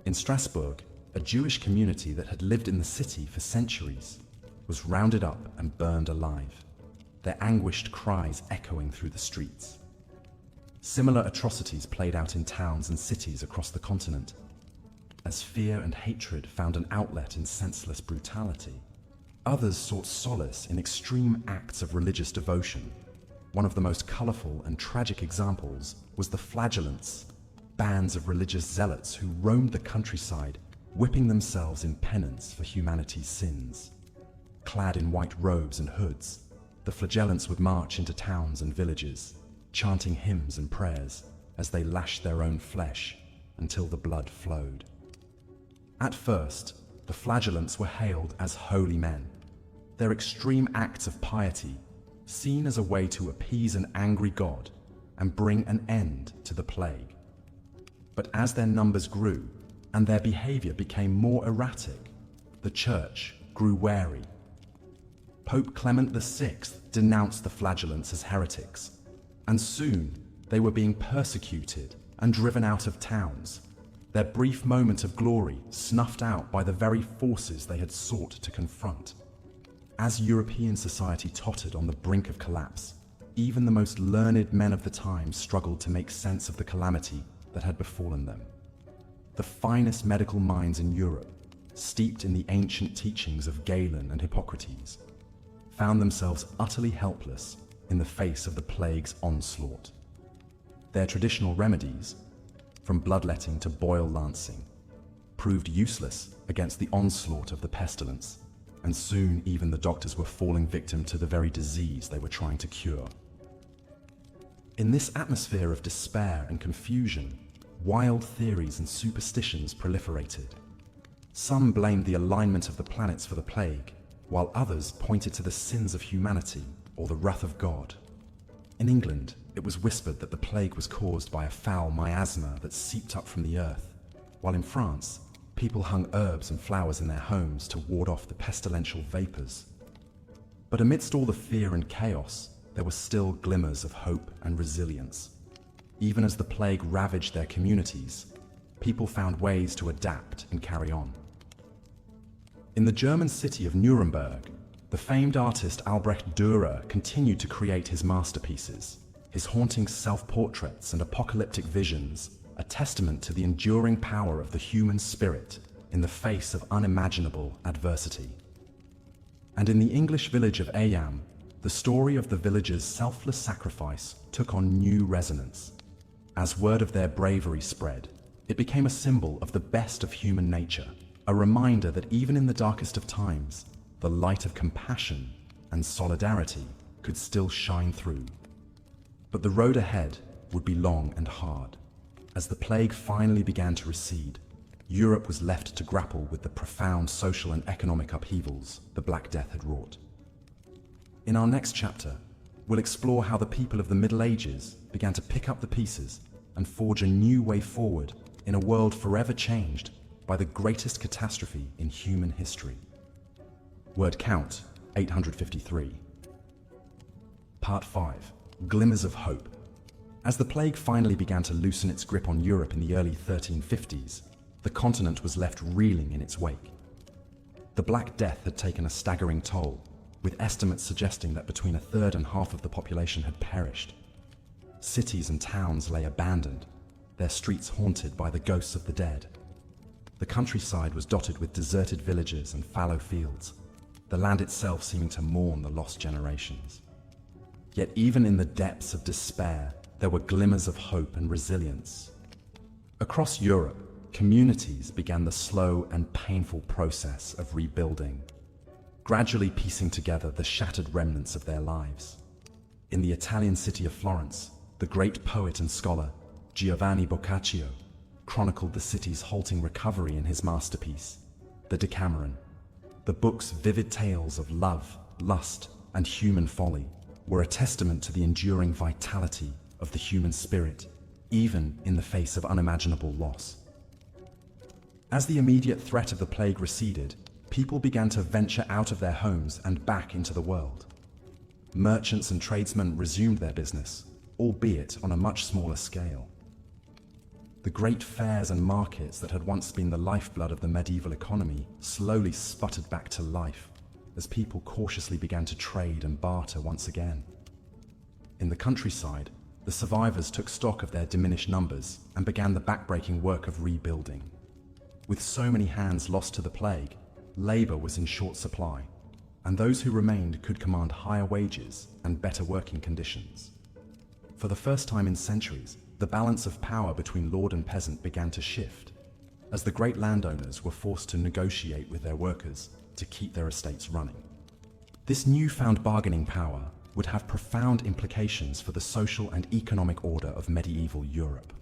In Strasbourg, a Jewish community that had lived in the city for centuries was rounded up and burned alive, their anguished cries echoing through the streets. Similar atrocities played out in towns and cities across the continent, as fear and hatred found an outlet in senseless brutality. Others sought solace in extreme acts of religious devotion. One of the most colorful and tragic examples was the flagellants, bands of religious zealots who roamed the countryside, whipping themselves in penance for humanity's sins. Clad in white robes and hoods, the flagellants would march into towns and villages, chanting hymns and prayers as they lashed their own flesh until the blood flowed. At first, the flagellants were hailed as holy men, their extreme acts of piety, seen as a way to appease an angry God and bring an end to the plague. But as their numbers grew and their behavior became more erratic, the church grew wary. Pope Clement VI denounced the flagellants as heretics, and soon they were being persecuted and driven out of towns, their brief moment of glory snuffed out by the very forces they had sought to confront. As European society tottered on the brink of collapse, even the most learned men of the time struggled to make sense of the calamity that had befallen them. The finest medical minds in Europe, steeped in the ancient teachings of Galen and Hippocrates, found themselves utterly helpless in the face of the plague's onslaught. Their traditional remedies, from bloodletting to boil lancing, proved useless against the onslaught of the pestilence, and soon even the doctors were falling victim to the very disease they were trying to cure. In this atmosphere of despair and confusion, wild theories and superstitions proliferated. Some blamed the alignment of the planets for the plague, while others pointed to the sins of humanity or the wrath of God. In England, it was whispered that the plague was caused by a foul miasma that seeped up from the earth, while in France, people hung herbs and flowers in their homes to ward off the pestilential vapors. But amidst all the fear and chaos, there were still glimmers of hope and resilience. Even as the plague ravaged their communities, people found ways to adapt and carry on. In the German city of Nuremberg, the famed artist Albrecht Dürer continued to create his masterpieces, his haunting self-portraits and apocalyptic visions, a testament to the enduring power of the human spirit in the face of unimaginable adversity. And in the English village of Ayam, the story of the villagers' selfless sacrifice took on new resonance. As word of their bravery spread, it became a symbol of the best of human nature, a reminder that even in the darkest of times, the light of compassion and solidarity could still shine through. But the road ahead would be long and hard. As the plague finally began to recede, Europe was left to grapple with the profound social and economic upheavals the Black Death had wrought. In our next chapter, we'll explore how the people of the Middle Ages began to pick up the pieces and forge a new way forward in a world forever changed by the greatest catastrophe in human history. Word count 853. Part 5. Glimmers of Hope. As the plague finally began to loosen its grip on Europe in the early 1350s, the continent was left reeling in its wake. The Black Death had taken a staggering toll, with estimates suggesting that between a third and half of the population had perished. Cities and towns lay abandoned, their streets haunted by the ghosts of the dead. The countryside was dotted with deserted villages and fallow fields, the land itself seeming to mourn the lost generations. Yet even in the depths of despair, there were glimmers of hope and resilience. Across Europe, communities began the slow and painful process of rebuilding, gradually piecing together the shattered remnants of their lives. In the Italian city of Florence, the great poet and scholar Giovanni Boccaccio chronicled the city's halting recovery in his masterpiece, the Decameron. The book's vivid tales of love, lust, and human folly were a testament to the enduring vitality of the human spirit, even in the face of unimaginable loss. As the immediate threat of the plague receded, people began to venture out of their homes and back into the world. Merchants and tradesmen resumed their business, albeit on a much smaller scale. The great fairs and markets that had once been the lifeblood of the medieval economy slowly sputtered back to life as people cautiously began to trade and barter once again. In the countryside, the survivors took stock of their diminished numbers and began the backbreaking work of rebuilding. With so many hands lost to the plague, labor was in short supply, and those who remained could command higher wages and better working conditions. For the first time in centuries, the balance of power between lord and peasant began to shift, as the great landowners were forced to negotiate with their workers to keep their estates running. This newfound bargaining power would have profound implications for the social and economic order of medieval Europe.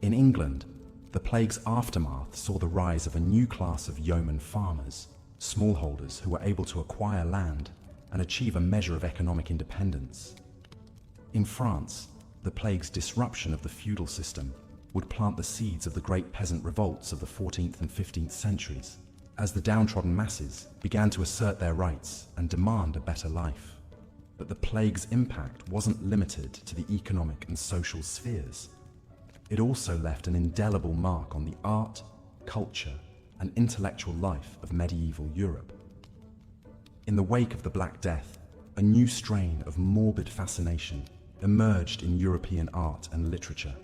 In England, the plague's aftermath saw the rise of a new class of yeoman farmers, smallholders who were able to acquire land and achieve a measure of economic independence. In France, the plague's disruption of the feudal system would plant the seeds of the great peasant revolts of the 14th and 15th centuries, as the downtrodden masses began to assert their rights and demand a better life. But the plague's impact wasn't limited to the economic and social spheres. It also left an indelible mark on the art, culture, and intellectual life of medieval Europe. In the wake of the Black Death, a new strain of morbid fascination emerged in European art and literature,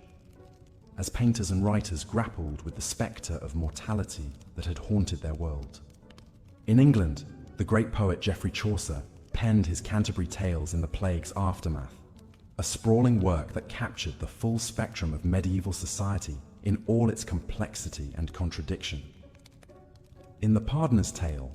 as painters and writers grappled with the spectre of mortality that had haunted their world. In England, the great poet Geoffrey Chaucer penned his Canterbury Tales in the plague's aftermath, a sprawling work that captured the full spectrum of medieval society in all its complexity and contradiction. In The Pardoner's Tale,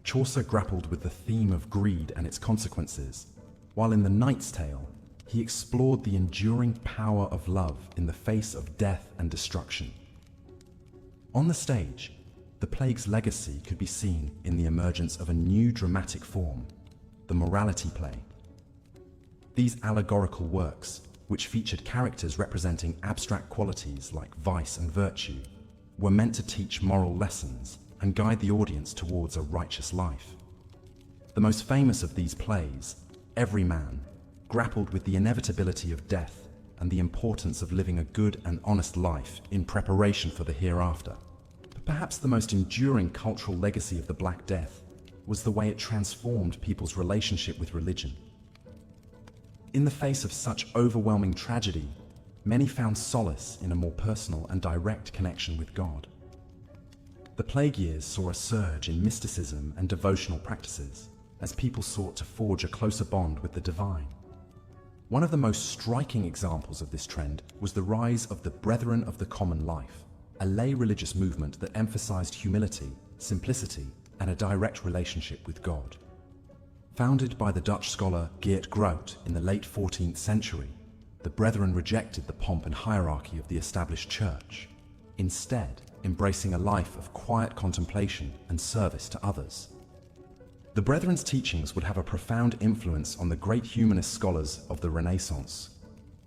Chaucer grappled with the theme of greed and its consequences, while in The Knight's Tale, he explored the enduring power of love in the face of death and destruction. On the stage, the plague's legacy could be seen in the emergence of a new dramatic form, the morality play. These allegorical works, which featured characters representing abstract qualities like vice and virtue, were meant to teach moral lessons and guide the audience towards a righteous life. The most famous of these plays, Every Man, grappled with the inevitability of death and the importance of living a good and honest life in preparation for the hereafter. But perhaps the most enduring cultural legacy of the Black Death was the way it transformed people's relationship with religion. In the face of such overwhelming tragedy, many found solace in a more personal and direct connection with God. The plague years saw a surge in mysticism and devotional practices as people sought to forge a closer bond with the divine. One of the most striking examples of this trend was the rise of the Brethren of the Common Life, a lay religious movement that emphasized humility, simplicity, and a direct relationship with God. Founded by the Dutch scholar Geert Groot in the late 14th century, the Brethren rejected the pomp and hierarchy of the established church, instead embracing a life of quiet contemplation and service to others. The Brethren's teachings would have a profound influence on the great humanist scholars of the Renaissance,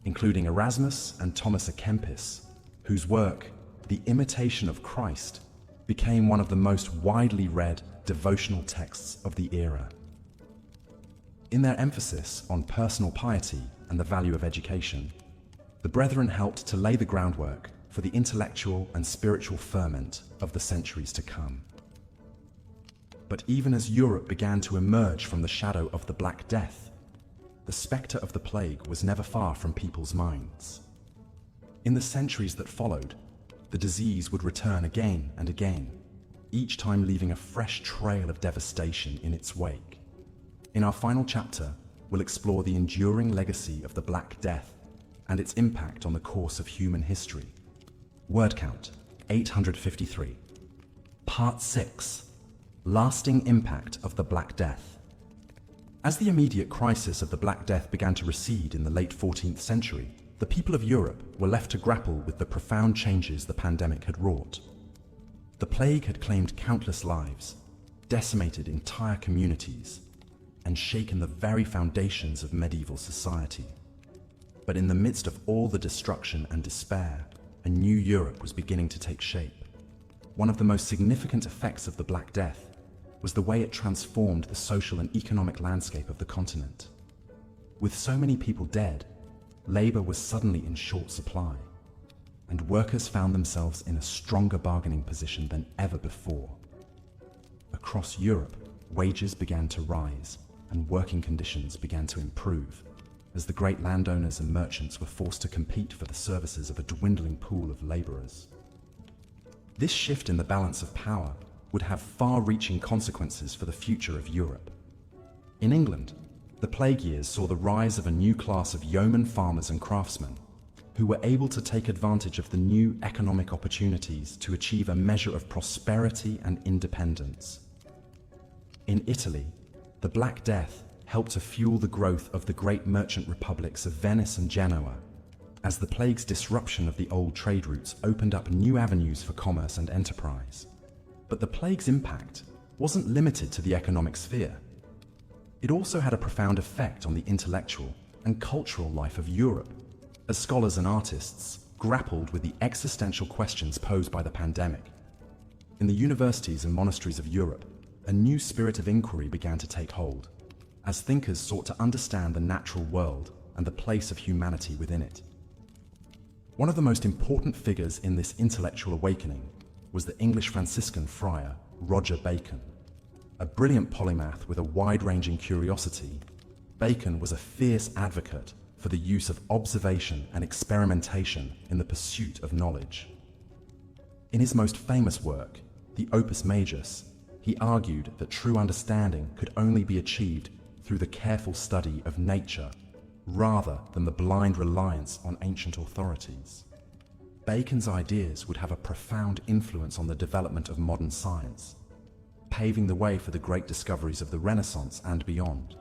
including Erasmus and Thomas à Kempis, whose work, The Imitation of Christ, became one of the most widely read devotional texts of the era. In their emphasis on personal piety and the value of education, the Brethren helped to lay the groundwork for the intellectual and spiritual ferment of the centuries to come. But even as Europe began to emerge from the shadow of the Black Death, the spectre of the plague was never far from people's minds. In the centuries that followed, the disease would return again and again, each time leaving a fresh trail of devastation in its wake. In our final chapter, we'll explore the enduring legacy of the Black Death and its impact on the course of human history. Word count, 853. Part 6. Lasting impact of the Black Death. As the immediate crisis of the Black Death began to recede in the late 14th century, the people of Europe were left to grapple with the profound changes the pandemic had wrought. The plague had claimed countless lives, decimated entire communities, and shaken the very foundations of medieval society. But in the midst of all the destruction and despair, a new Europe was beginning to take shape. One of the most significant effects of the Black Death was the way it transformed the social and economic landscape of the continent. With so many people dead, labor was suddenly in short supply, and workers found themselves in a stronger bargaining position than ever before. Across Europe, wages began to rise, and working conditions began to improve, as the great landowners and merchants were forced to compete for the services of a dwindling pool of laborers. This shift in the balance of power would have far-reaching consequences for the future of Europe. In England, the plague years saw the rise of a new class of yeoman farmers and craftsmen, who were able to take advantage of the new economic opportunities to achieve a measure of prosperity and independence. In Italy, the Black Death helped to fuel the growth of the great merchant republics of Venice and Genoa, as the plague's disruption of the old trade routes opened up new avenues for commerce and enterprise. But the plague's impact wasn't limited to the economic sphere. It also had a profound effect on the intellectual and cultural life of Europe, as scholars and artists grappled with the existential questions posed by the pandemic. In the universities and monasteries of Europe, a new spirit of inquiry began to take hold, as thinkers sought to understand the natural world and the place of humanity within it. One of the most important figures in this intellectual awakening was the English Franciscan friar Roger Bacon. A brilliant polymath with a wide-ranging curiosity, Bacon was a fierce advocate for the use of observation and experimentation in the pursuit of knowledge. In his most famous work, the Opus Majus, he argued that true understanding could only be achieved through the careful study of nature, rather than the blind reliance on ancient authorities. Bacon's ideas would have a profound influence on the development of modern science, paving the way for the great discoveries of the Renaissance and beyond.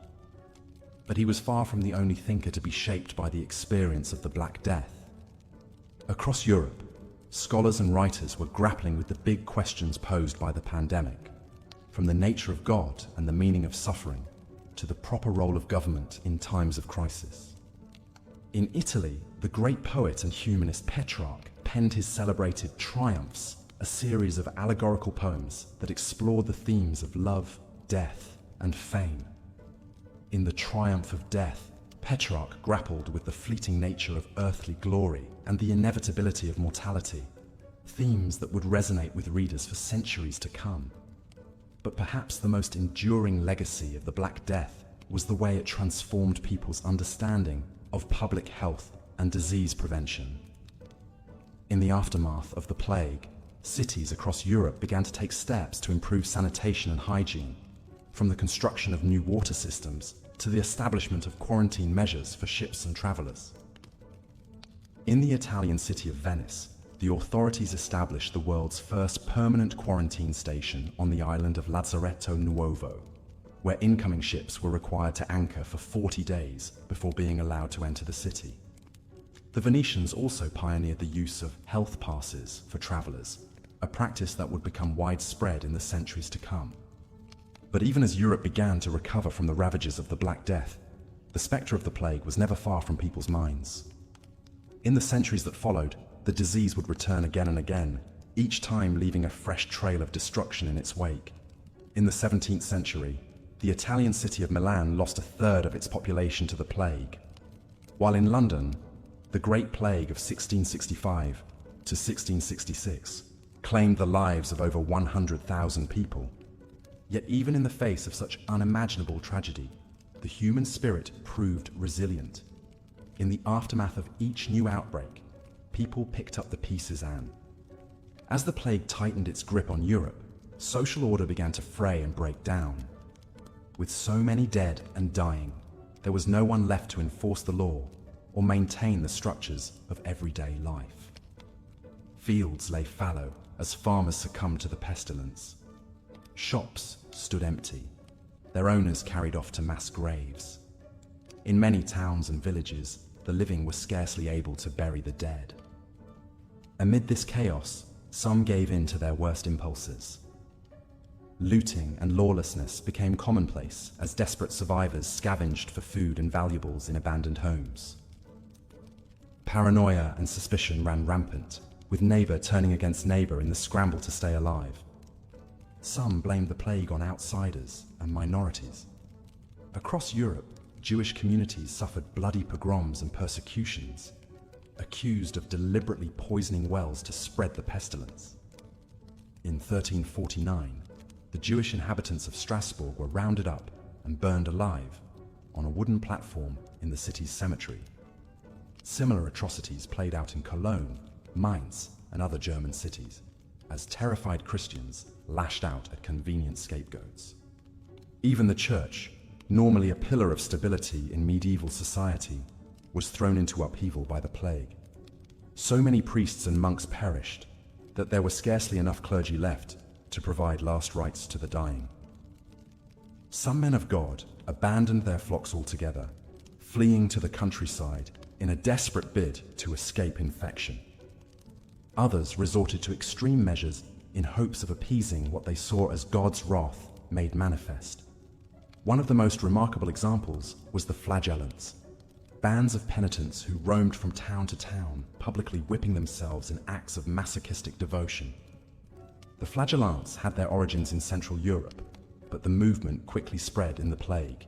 But he was far from the only thinker to be shaped by the experience of the Black Death. Across Europe, scholars and writers were grappling with the big questions posed by the pandemic, from the nature of God and the meaning of suffering, to the proper role of government in times of crisis. In Italy, the great poet and humanist Petrarch penned his celebrated Triumphs, a series of allegorical poems that explored the themes of love, death, and fame. In the Triumph of Death, Petrarch grappled with the fleeting nature of earthly glory and the inevitability of mortality, themes that would resonate with readers for centuries to come. But perhaps the most enduring legacy of the Black Death was the way it transformed people's understanding of public health and disease prevention. In the aftermath of the plague, cities across Europe began to take steps to improve sanitation and hygiene, from the construction of new water systems to the establishment of quarantine measures for ships and travelers. In the Italian city of Venice, the authorities established the world's first permanent quarantine station on the island of Lazzaretto Nuovo, where incoming ships were required to anchor for 40 days before being allowed to enter the city. The Venetians also pioneered the use of health passes for travelers, a practice that would become widespread in the centuries to come. But even as Europe began to recover from the ravages of the Black Death, the spectre of the plague was never far from people's minds. In the centuries that followed, the disease would return again and again, each time leaving a fresh trail of destruction in its wake. In the 17th century, the Italian city of Milan lost a third of its population to the plague, while in London, the Great Plague of 1665 to 1666 claimed the lives of over 100,000 people. Yet even in the face of such unimaginable tragedy, the human spirit proved resilient. In the aftermath of each new outbreak, people picked up the pieces and, as the plague tightened its grip on Europe, social order began to fray and break down. With so many dead and dying, there was no one left to enforce the law or maintain the structures of everyday life. Fields lay fallow as farmers succumbed to the pestilence. Shops stood empty, their owners carried off to mass graves. In many towns and villages, the living were scarcely able to bury the dead. Amid this chaos, some gave in to their worst impulses. Looting and lawlessness became commonplace as desperate survivors scavenged for food and valuables in abandoned homes. Paranoia and suspicion ran rampant, with neighbor turning against neighbor in the scramble to stay alive. Some blamed the plague on outsiders and minorities. Across Europe, Jewish communities suffered bloody pogroms and persecutions, accused of deliberately poisoning wells to spread the pestilence. In 1349, the Jewish inhabitants of Strasbourg were rounded up and burned alive on a wooden platform in the city's cemetery. Similar atrocities played out in Cologne, Mainz, and other German cities, as terrified Christians lashed out at convenient scapegoats. Even the church, normally a pillar of stability in medieval society, was thrown into upheaval by the plague. So many priests and monks perished that there were scarcely enough clergy left to provide last rites to the dying. Some men of God abandoned their flocks altogether, fleeing to the countryside in a desperate bid to escape infection. Others resorted to extreme measures in hopes of appeasing what they saw as God's wrath made manifest. One of the most remarkable examples was the flagellants, bands of penitents who roamed from town to town, publicly whipping themselves in acts of masochistic devotion. The flagellants had their origins in Central Europe, but the movement quickly spread in the plague.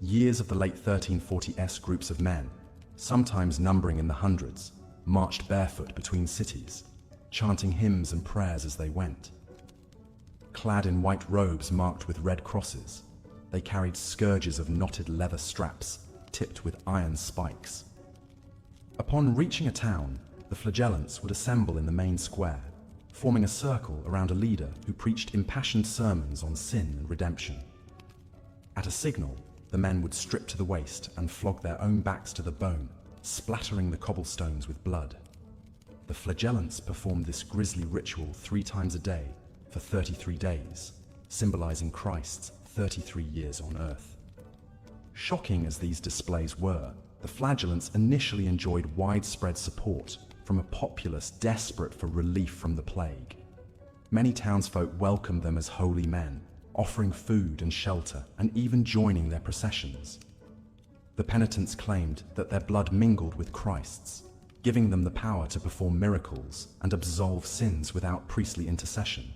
Years of the late 1340s, groups of men, sometimes numbering in the hundreds, marched barefoot between cities, chanting hymns and prayers as they went. Clad in white robes marked with red crosses, they carried scourges of knotted leather straps tipped with iron spikes. Upon reaching a town, the flagellants would assemble in the main square, forming a circle around a leader who preached impassioned sermons on sin and redemption. At a signal, the men would strip to the waist and flog their own backs to the bone, splattering the cobblestones with blood. The flagellants performed this grisly ritual 3 times a day for 33 days, symbolizing Christ's 33 years on earth. Shocking as these displays were, the flagellants initially enjoyed widespread support from a populace desperate for relief from the plague. Many townsfolk welcomed them as holy men, offering food and shelter and even joining their processions. The penitents claimed that their blood mingled with Christ's, giving them the power to perform miracles and absolve sins without priestly intercession.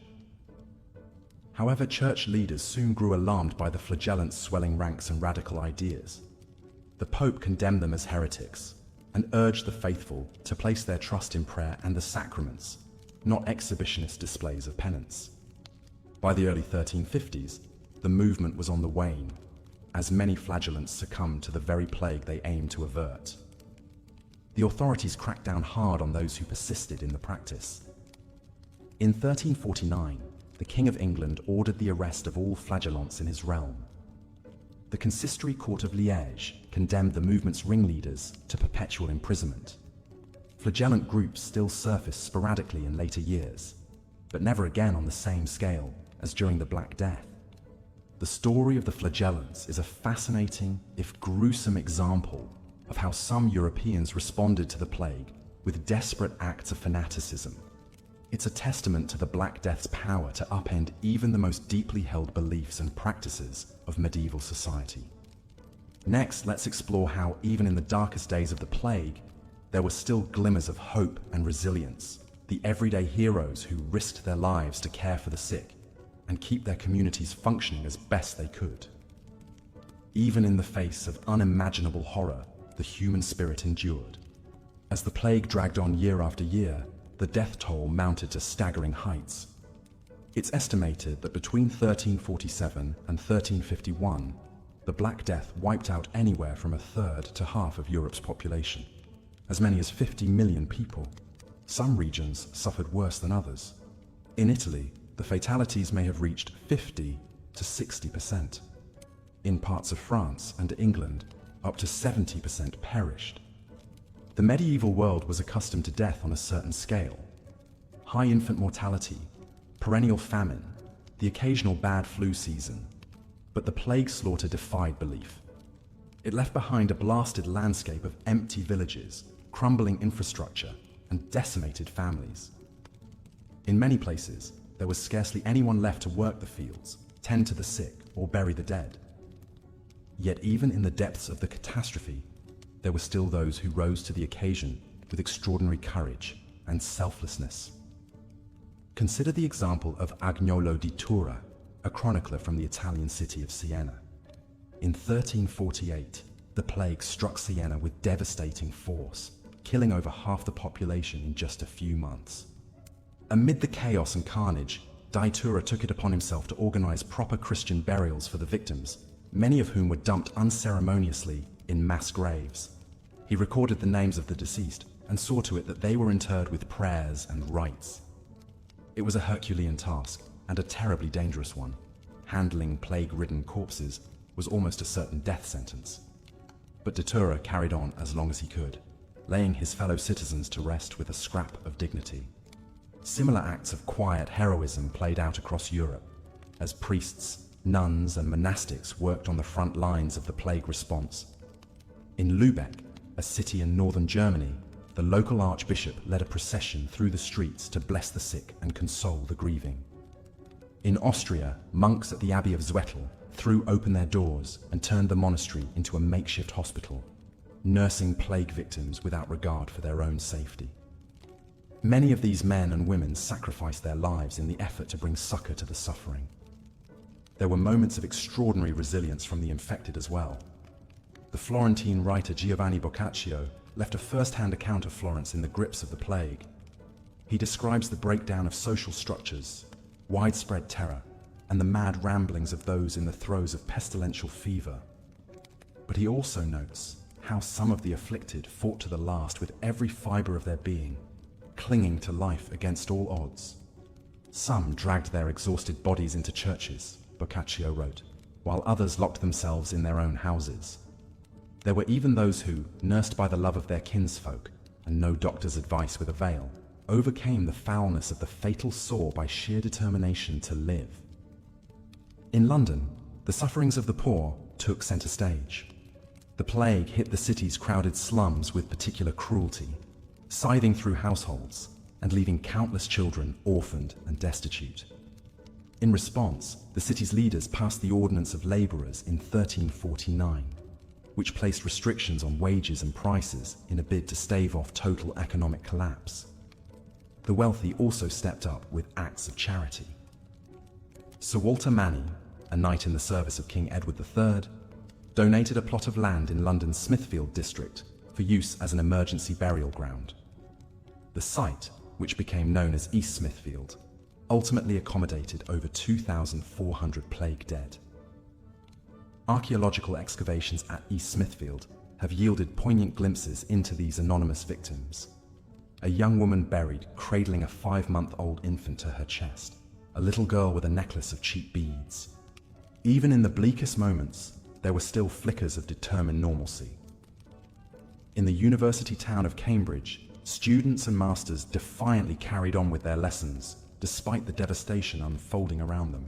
However, church leaders soon grew alarmed by the flagellants' swelling ranks and radical ideas. The Pope condemned them as heretics and urged the faithful to place their trust in prayer and the sacraments, not exhibitionist displays of penance. By the early 1350s, the movement was on the wane, as many flagellants succumbed to the very plague they aimed to avert. The authorities cracked down hard on those who persisted in the practice. In 1349, the King of England ordered the arrest of all flagellants in his realm. The Consistory Court of Liège condemned the movement's ringleaders to perpetual imprisonment. Flagellant groups still surfaced sporadically in later years, but never again on the same scale as during the Black Death. The story of the flagellants is a fascinating, if gruesome, example of how some Europeans responded to the plague with desperate acts of fanaticism. It's a testament to the Black Death's power to upend even the most deeply held beliefs and practices of medieval society. Next, let's explore how, even in the darkest days of the plague, there were still glimmers of hope and resilience, the everyday heroes who risked their lives to care for the sick and keep their communities functioning as best they could. Even in the face of unimaginable horror, the human spirit endured. As the plague dragged on year after year, the death toll mounted to staggering heights. It's estimated that between 1347 and 1351, the Black Death wiped out anywhere from 1/3 to half of Europe's population, as many as 50 million people. Some regions suffered worse than others. In Italy, the fatalities may have reached 50 to 60%. In parts of France and England, up to 70% perished. The medieval world was accustomed to death on a certain scale. High infant mortality, perennial famine, the occasional bad flu season. But the plague slaughter defied belief. It left behind a blasted landscape of empty villages, crumbling infrastructure, and decimated families. In many places, there was scarcely anyone left to work the fields, tend to the sick, or bury the dead. Yet even in the depths of the catastrophe, there were still those who rose to the occasion with extraordinary courage and selflessness. Consider the example of Agnolo di Tura, a chronicler from the Italian city of Siena. In 1348, the plague struck Siena with devastating force, killing over half the population in just a few months. Amid the chaos and carnage, di Tura took it upon himself to organize proper Christian burials for the victims, many of whom were dumped unceremoniously in mass graves. He recorded the names of the deceased and saw to it that they were interred with prayers and rites. It was a Herculean task and a terribly dangerous one. Handling plague-ridden corpses was almost a certain death sentence. But de Tura carried on as long as he could, laying his fellow citizens to rest with a scrap of dignity. Similar acts of quiet heroism played out across Europe, as priests, nuns, and monastics worked on the front lines of the plague response. In Lübeck, a city in northern Germany, the local archbishop led a procession through the streets to bless the sick and console the grieving. In Austria, monks at the Abbey of Zwettl threw open their doors and turned the monastery into a makeshift hospital, nursing plague victims without regard for their own safety. Many of these men and women sacrificed their lives in the effort to bring succor to the suffering. There were moments of extraordinary resilience from the infected as well. The Florentine writer Giovanni Boccaccio left a first-hand account of Florence in the grips of the plague. He describes the breakdown of social structures, widespread terror, and the mad ramblings of those in the throes of pestilential fever. But he also notes how some of the afflicted fought to the last with every fiber of their being, clinging to life against all odds. Some dragged their exhausted bodies into churches, Boccaccio wrote, while others locked themselves in their own houses. There were even those who, nursed by the love of their kinsfolk, and no doctor's advice with avail, overcame the foulness of the fatal sore by sheer determination to live. In London, the sufferings of the poor took center stage. The plague hit the city's crowded slums with particular cruelty, scything through households and leaving countless children orphaned and destitute. In response, the city's leaders passed the Ordinance of Labourers in 1349, which placed restrictions on wages and prices in a bid to stave off total economic collapse. The wealthy also stepped up with acts of charity. Sir Walter Manny, a knight in the service of King Edward III, donated a plot of land in London's Smithfield district for use as an emergency burial ground. The site, which became known as East Smithfield, ultimately accommodated over 2,400 plague dead. Archaeological excavations at East Smithfield have yielded poignant glimpses into these anonymous victims. A young woman buried cradling a 5-month-old infant to her chest, a little girl with a necklace of cheap beads. Even in the bleakest moments, there were still flickers of determined normalcy. In the university town of Cambridge, students and masters defiantly carried on with their lessons, despite the devastation unfolding around them.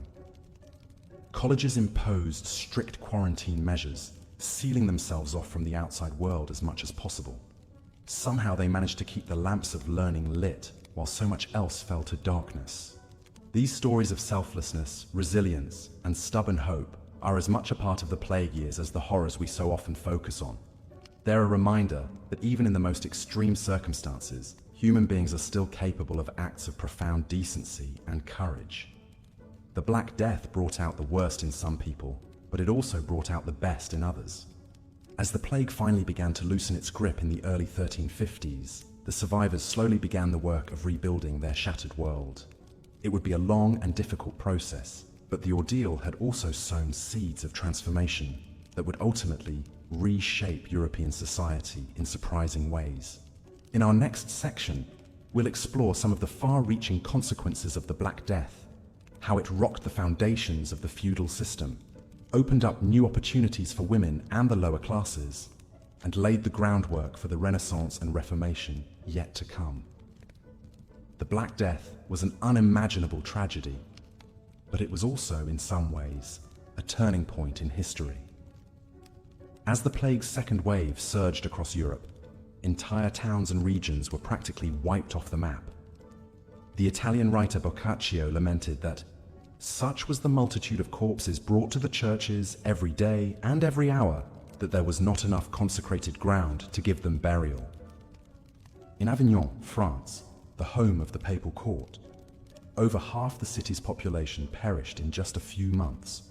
Colleges imposed strict quarantine measures, sealing themselves off from the outside world as much as possible. Somehow they managed to keep the lamps of learning lit, while so much else fell to darkness. These stories of selflessness, resilience, and stubborn hope are as much a part of the plague years as the horrors we so often focus on. They're a reminder that even in the most extreme circumstances, human beings are still capable of acts of profound decency and courage. The Black Death brought out the worst in some people, but it also brought out the best in others. As the plague finally began to loosen its grip in the early 1350s, the survivors slowly began the work of rebuilding their shattered world. It would be a long and difficult process, but the ordeal had also sown seeds of transformation that would ultimately reshape European society in surprising ways. In our next section, we'll explore some of the far-reaching consequences of the Black Death, how it rocked the foundations of the feudal system, opened up new opportunities for women and the lower classes, and laid the groundwork for the Renaissance and Reformation yet to come. The Black Death was an unimaginable tragedy, but it was also, in some ways, a turning point in history. As the plague's second wave surged across Europe, entire towns and regions were practically wiped off the map. The Italian writer Boccaccio lamented that such was the multitude of corpses brought to the churches every day and every hour that there was not enough consecrated ground to give them burial. In Avignon, France, the home of the papal court, over half the city's population perished in just a few months.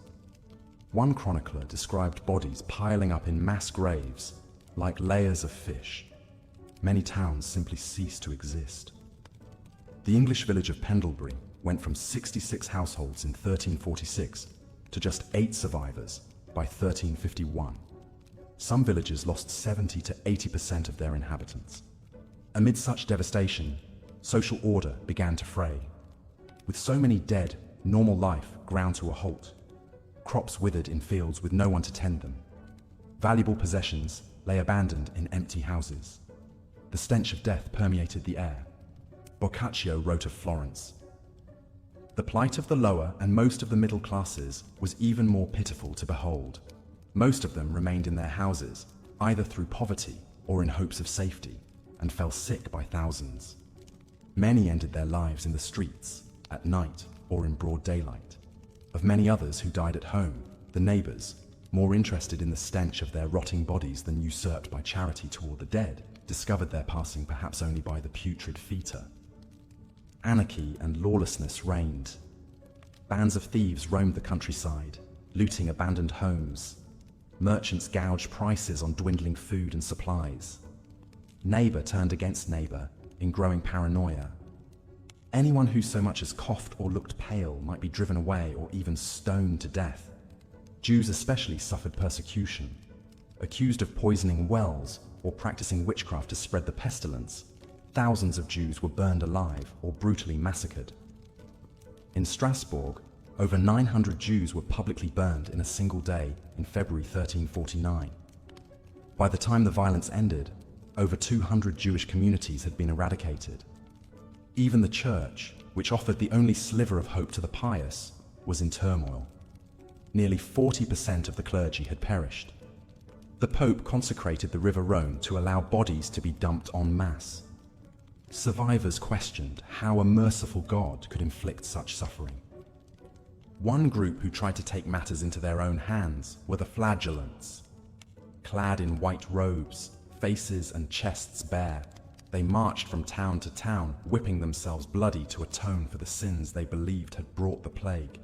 One chronicler described bodies piling up in mass graves like layers of fish. Many towns simply ceased to exist. The English village of Pendlebury went from 66 households in 1346 to just 8 survivors by 1351. Some villages lost 70 to 80% of their inhabitants. Amid such devastation, social order began to fray. With so many dead, normal life ground to a halt. Crops withered in fields with no one to tend them. Valuable possessions lay abandoned in empty houses. The stench of death permeated the air. Boccaccio wrote of Florence. The plight of the lower and most of the middle classes was even more pitiful to behold. Most of them remained in their houses, either through poverty or in hopes of safety. and fell sick by thousands. Many ended their lives in the streets, at night or in broad daylight. Of many others who died at home, the neighbors, more interested in the stench of their rotting bodies than usurped by charity toward the dead, discovered their passing perhaps only by the putrid feta. Anarchy and lawlessness reigned. Bands of thieves roamed the countryside, looting abandoned homes. Merchants gouged prices on dwindling food and supplies. Neighbor turned against neighbor in growing paranoia. Anyone who so much as coughed or looked pale might be driven away or even stoned to death. Jews especially suffered persecution. Accused of poisoning wells or practicing witchcraft to spread the pestilence, thousands of Jews were burned alive or brutally massacred. In Strasbourg, over 900 Jews were publicly burned in a single day in February 1349. By the time the violence ended, over 200 Jewish communities had been eradicated. Even the church, which offered the only sliver of hope to the pious, was in turmoil. Nearly 40% of the clergy had perished. The Pope consecrated the River Rhone to allow bodies to be dumped en masse. Survivors questioned how a merciful God could inflict such suffering. One group who tried to take matters into their own hands were the flagellants. Clad in white robes, faces and chests bare, they marched from town to town, whipping themselves bloody to atone for the sins they believed had brought the plague.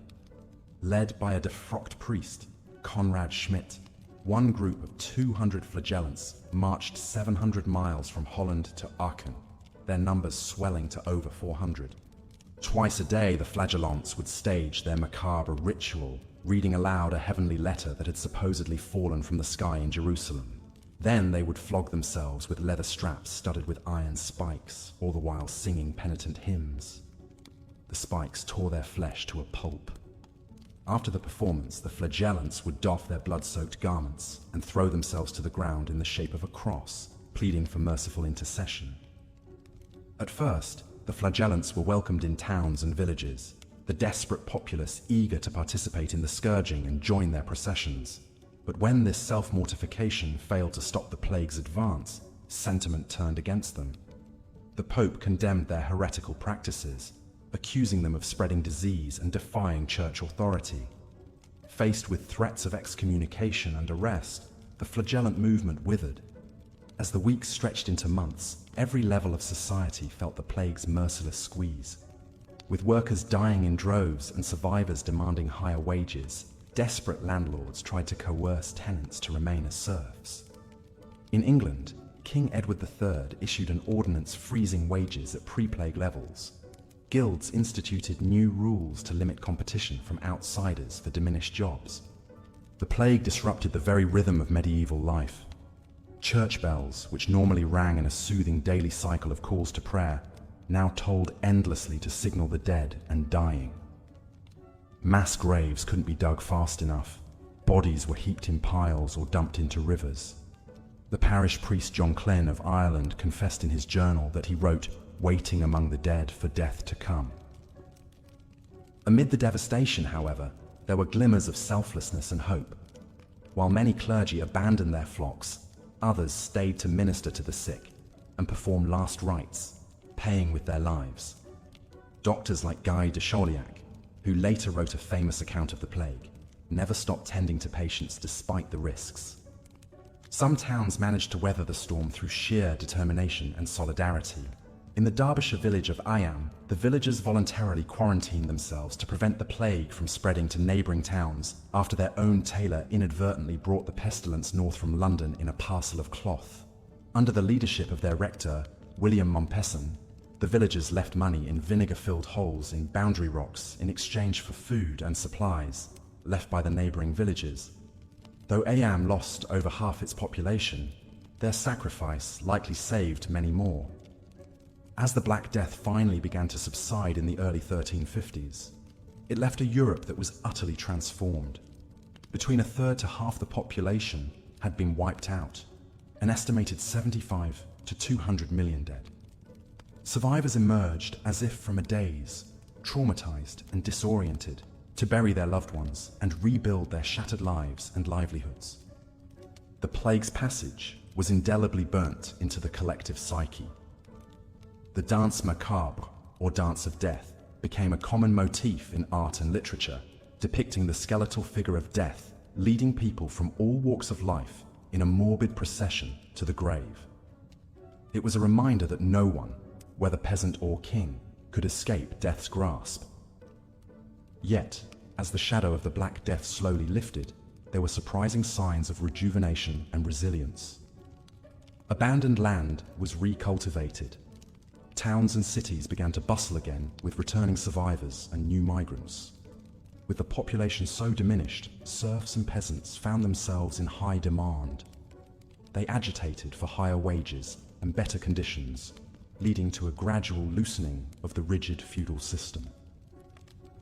Led by a defrocked priest, Conrad Schmidt, one group of 200 flagellants marched 700 miles from Holland to Aachen, their numbers swelling to over 400. Twice a day, the flagellants would stage their macabre ritual, reading aloud a heavenly letter that had supposedly fallen from the sky in Jerusalem. Then they would flog themselves with leather straps studded with iron spikes, all the while singing penitent hymns. The spikes tore their flesh to a pulp. After the performance, the flagellants would doff their blood-soaked garments and throw themselves to the ground in the shape of a cross, pleading for merciful intercession. At first, the flagellants were welcomed in towns and villages, the desperate populace eager to participate in the scourging and join their processions. But when this self-mortification failed to stop the plague's advance, sentiment turned against them. The Pope condemned their heretical practices, accusing them of spreading disease and defying church authority. Faced with threats of excommunication and arrest, the flagellant movement withered. As the weeks stretched into months, every level of society felt the plague's merciless squeeze. With workers dying in droves and survivors demanding higher wages, desperate landlords tried to coerce tenants to remain as serfs. In England, King Edward III issued an ordinance freezing wages at pre-plague levels. Guilds instituted new rules to limit competition from outsiders for diminished jobs. The plague disrupted the very rhythm of medieval life. Church bells, which normally rang in a soothing daily cycle of calls to prayer, now tolled endlessly to signal the dead and dying. Mass graves couldn't be dug fast enough. Bodies were heaped in piles or dumped into rivers. The parish priest John Clyn of Ireland confessed in his journal that he wrote, "Waiting among the dead for death to come." Amid the devastation, however, there were glimmers of selflessness and hope. While many clergy abandoned their flocks, others stayed to minister to the sick and perform last rites, paying with their lives. Doctors like Guy de Chauliac, who later wrote a famous account of the plague, never stopped tending to patients despite the risks. Some towns managed to weather the storm through sheer determination and solidarity. In the Derbyshire village of Ayam, the villagers voluntarily quarantined themselves to prevent the plague from spreading to neighbouring towns after their own tailor inadvertently brought the pestilence north from London in a parcel of cloth. Under the leadership of their rector, William Mompesson, the villagers left money in vinegar-filled holes in boundary rocks in exchange for food and supplies left by the neighbouring villages. Though Ayam lost over half its population, their sacrifice likely saved many more. As the Black Death finally began to subside in the early 1350s, it left a Europe that was utterly transformed. Between a third to half the population had been wiped out, an estimated 75 to 200 million dead. Survivors emerged as if from a daze, traumatized and disoriented, to bury their loved ones and rebuild their shattered lives and livelihoods. The plague's passage, was indelibly burnt into the collective psyche. The danse macabre, or dance of death, became a common motif in art and literature, depicting the skeletal figure of death, leading people from all walks of life in a morbid procession to the grave. It was a reminder that no one, whether peasant or king, could escape death's grasp. Yet, as the shadow of the Black Death slowly lifted, there were surprising signs of rejuvenation and resilience. Abandoned land was recultivated. Towns and cities began to bustle again with returning survivors and new migrants. With the population so diminished, serfs and peasants found themselves in high demand. They agitated for higher wages and better conditions, leading to a gradual loosening of the rigid feudal system.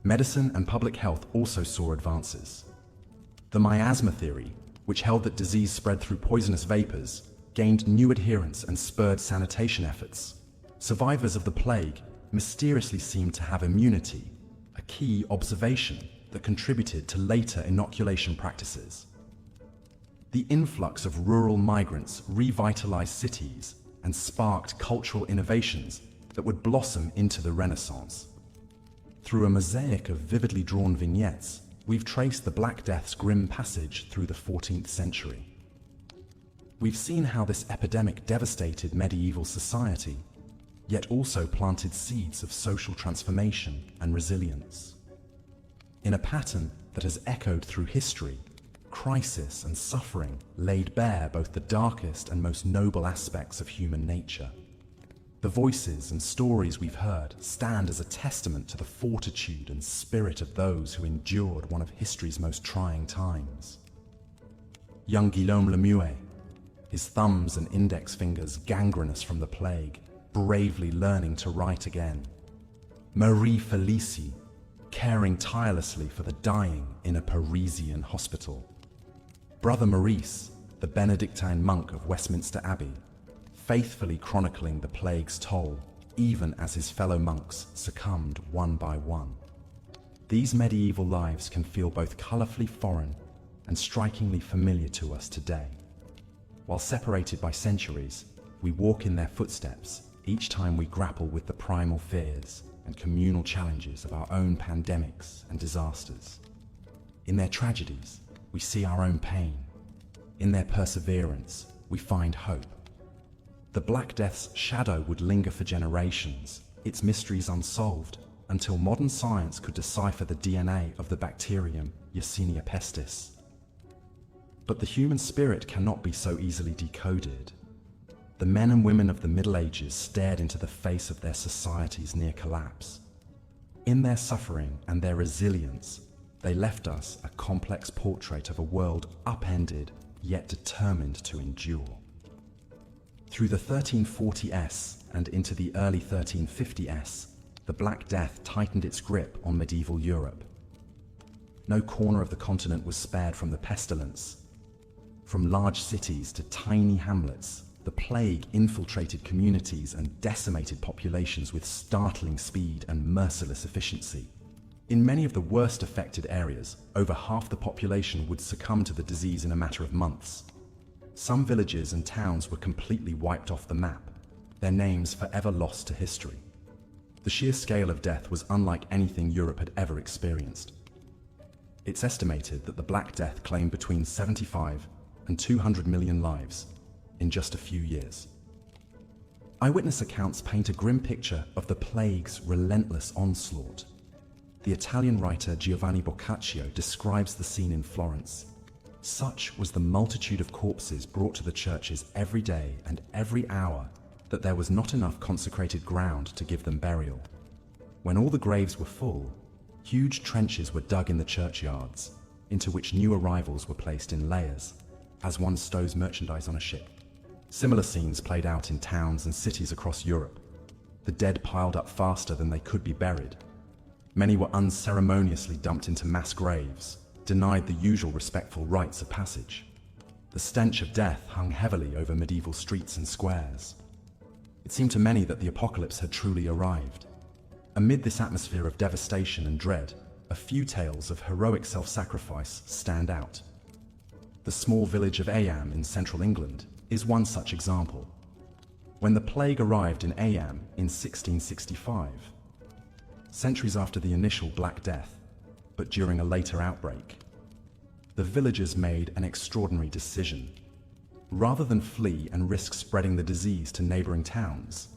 Medicine and public health also saw advances. The miasma theory, which held that disease spread through poisonous vapors, gained new adherents and spurred sanitation efforts. Survivors of the plague mysteriously seemed to have immunity, a key observation that contributed to later inoculation practices. The influx of rural migrants revitalized cities and sparked cultural innovations that would blossom into the Renaissance. Through a mosaic of vividly drawn vignettes, we've traced the Black Death's grim passage through the 14th century. We've seen how this epidemic devastated medieval society, yet also planted seeds of social transformation and resilience. In a pattern that has echoed through history, crisis and suffering laid bare both the darkest and most noble aspects of human nature. The voices and stories we've heard stand as a testament to the fortitude and spirit of those who endured one of history's most trying times. Young Guillaume Lemuel, his thumbs and index fingers gangrenous from the plague, bravely learning to write again. Marie Felicie, caring tirelessly for the dying in a Parisian hospital. Brother Maurice, the Benedictine monk of Westminster Abbey, faithfully chronicling the plague's toll, even as his fellow monks succumbed one by one. These medieval lives can feel both colorfully foreign and strikingly familiar to us today. While separated by centuries, we walk in their footsteps each time we grapple with the primal fears and communal challenges of our own pandemics and disasters. In their tragedies, we see our own pain. In their perseverance, we find hope. The Black Death's shadow would linger for generations, its mysteries unsolved, until modern science could decipher the DNA of the bacterium Yersinia pestis. But the human spirit cannot be so easily decoded. The men and women of the Middle Ages stared into the face of their society's near collapse. In their suffering and their resilience, they left us a complex portrait of a world upended yet determined to endure. Through the 1340s and into the early 1350s, the Black Death tightened its grip on medieval Europe. No corner of the continent was spared from the pestilence. From large cities to tiny hamlets, the plague infiltrated communities and decimated populations with startling speed and merciless efficiency. In many of the worst affected areas, over half the population would succumb to the disease in a matter of months. Some villages and towns were completely wiped off the map, their names forever lost to history. The sheer scale of death was unlike anything Europe had ever experienced. It's estimated that the Black Death claimed between 75 and 200 million lives in just a few years. Eyewitness accounts paint a grim picture of the plague's relentless onslaught. The Italian writer Giovanni Boccaccio describes the scene in Florence. Such was the multitude of corpses brought to the churches every day and every hour that there was not enough consecrated ground to give them burial. When all the graves were full, huge trenches were dug in the churchyards, into which new arrivals were placed in layers, as one stows merchandise on a ship. Similar scenes played out in towns and cities across Europe. The dead piled up faster than they could be buried. Many were unceremoniously dumped into mass graves, denied the usual respectful rites of passage. The stench of death hung heavily over medieval streets and squares. It seemed to many that the apocalypse had truly arrived. Amid this atmosphere of devastation and dread, a few tales of heroic self-sacrifice stand out. The small village of Ayam in central England, is one such example. When the plague arrived in Ayam in 1665, centuries after the initial Black Death, but during a later outbreak, the villagers made an extraordinary decision. Rather than flee and risk spreading the disease to neighboring towns,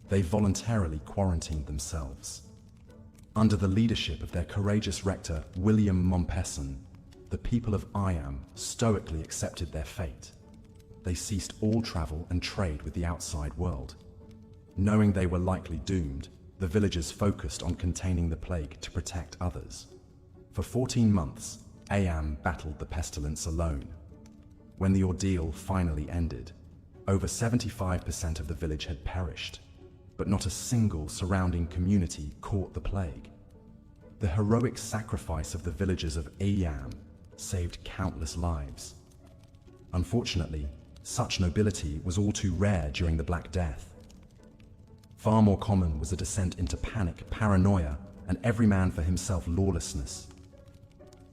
they voluntarily quarantined themselves. Under the leadership of their courageous rector, William Mompesson, the people of Ayam stoically accepted their fate. They ceased all travel and trade with the outside world. Knowing they were likely doomed, the villagers focused on containing the plague to protect others. For 14 months, Ayam battled the pestilence alone. When the ordeal finally ended, over 75% of the village had perished, but not a single surrounding community caught the plague. The heroic sacrifice of the villagers of Ayam saved countless lives. Unfortunately, such nobility was all too rare during the Black Death. Far more common was a descent into panic, paranoia, and every man for himself lawlessness.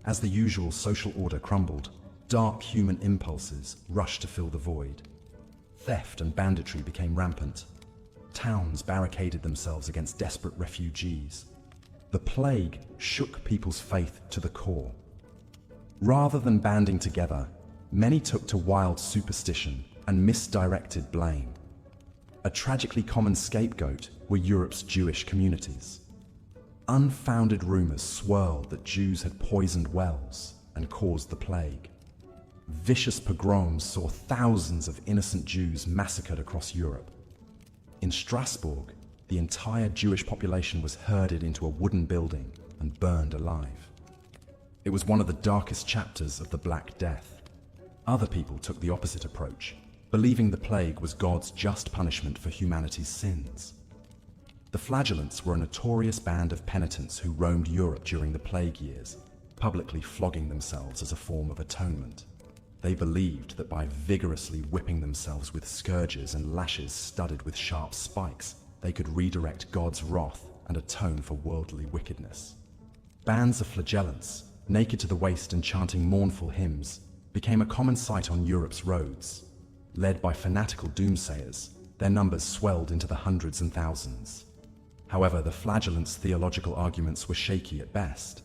As the usual social order crumbled, dark human impulses rushed to fill the void. Theft and banditry became rampant. Towns barricaded themselves against desperate refugees. The plague shook people's faith to the core. Rather than banding together, many took to wild superstition and misdirected blame. A tragically common scapegoat were Europe's Jewish communities. Unfounded rumors swirled that Jews had poisoned wells and caused the plague. Vicious pogroms saw thousands of innocent Jews massacred across Europe. In Strasbourg, the entire Jewish population was herded into a wooden building and burned alive. It was one of the darkest chapters of the Black Death. Other people took the opposite approach, believing the plague was God's just punishment for humanity's sins. The flagellants were a notorious band of penitents who roamed Europe during the plague years, publicly flogging themselves as a form of atonement. They believed that by vigorously whipping themselves with scourges and lashes studded with sharp spikes, they could redirect God's wrath and atone for worldly wickedness. Bands of flagellants, naked to the waist and chanting mournful hymns, became a common sight on Europe's roads. Led by fanatical doomsayers, their numbers swelled into the hundreds and thousands. However, the flagellants' theological arguments were shaky at best.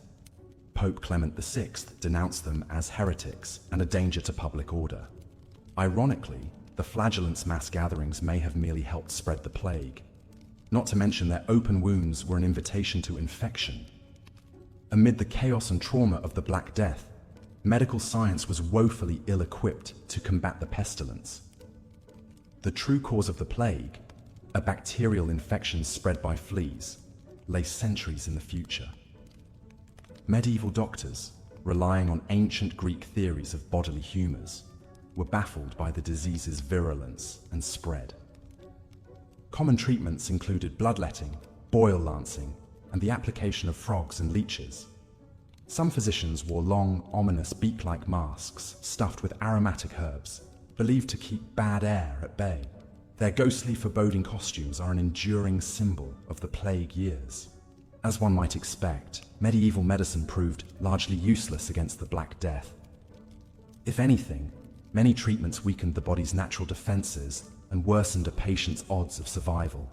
Pope Clement VI denounced them as heretics and a danger to public order. Ironically, the flagellants' mass gatherings may have merely helped spread the plague. Not to mention their open wounds were an invitation to infection. Amid the chaos and trauma of the Black Death, medical science was woefully ill-equipped to combat the pestilence. The true cause of the plague, a bacterial infection spread by fleas, lay centuries in the future. Medieval doctors, relying on ancient Greek theories of bodily humors, were baffled by the disease's virulence and spread. Common treatments included bloodletting, boil lancing, and the application of frogs and leeches. Some physicians wore long, ominous beak-like masks stuffed with aromatic herbs, believed to keep bad air at bay. Their ghostly, foreboding costumes are an enduring symbol of the plague years. As one might expect, medieval medicine proved largely useless against the Black Death. If anything, many treatments weakened the body's natural defenses and worsened a patient's odds of survival.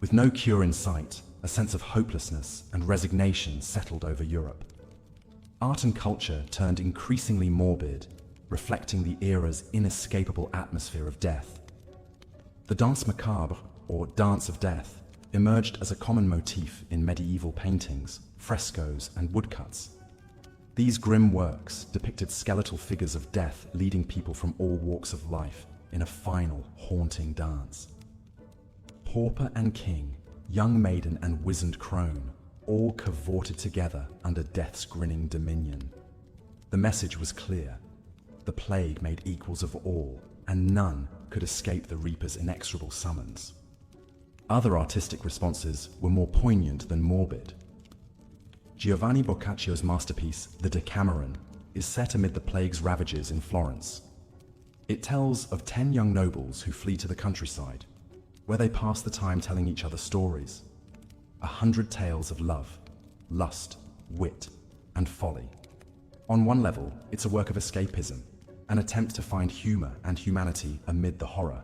With no cure in sight, a sense of hopelessness and resignation settled over Europe. Art and culture turned increasingly morbid, reflecting the era's inescapable atmosphere of death. The danse macabre, or dance of death, emerged as a common motif in medieval paintings, frescoes, and woodcuts. These grim works depicted skeletal figures of death leading people from all walks of life in a final, haunting dance. Pauper and king, young maiden and wizened crone, all cavorted together under death's grinning dominion. The message was clear. The plague made equals of all, and none could escape the reaper's inexorable summons. Other artistic responses were more poignant than morbid. Giovanni Boccaccio's masterpiece, The Decameron, is set amid the plague's ravages in Florence. It tells of 10 young nobles who flee to the countryside, where they pass the time telling each other stories. 100 tales of love, lust, wit, and folly. On one level, it's a work of escapism. an attempt to find humor and humanity amid the horror.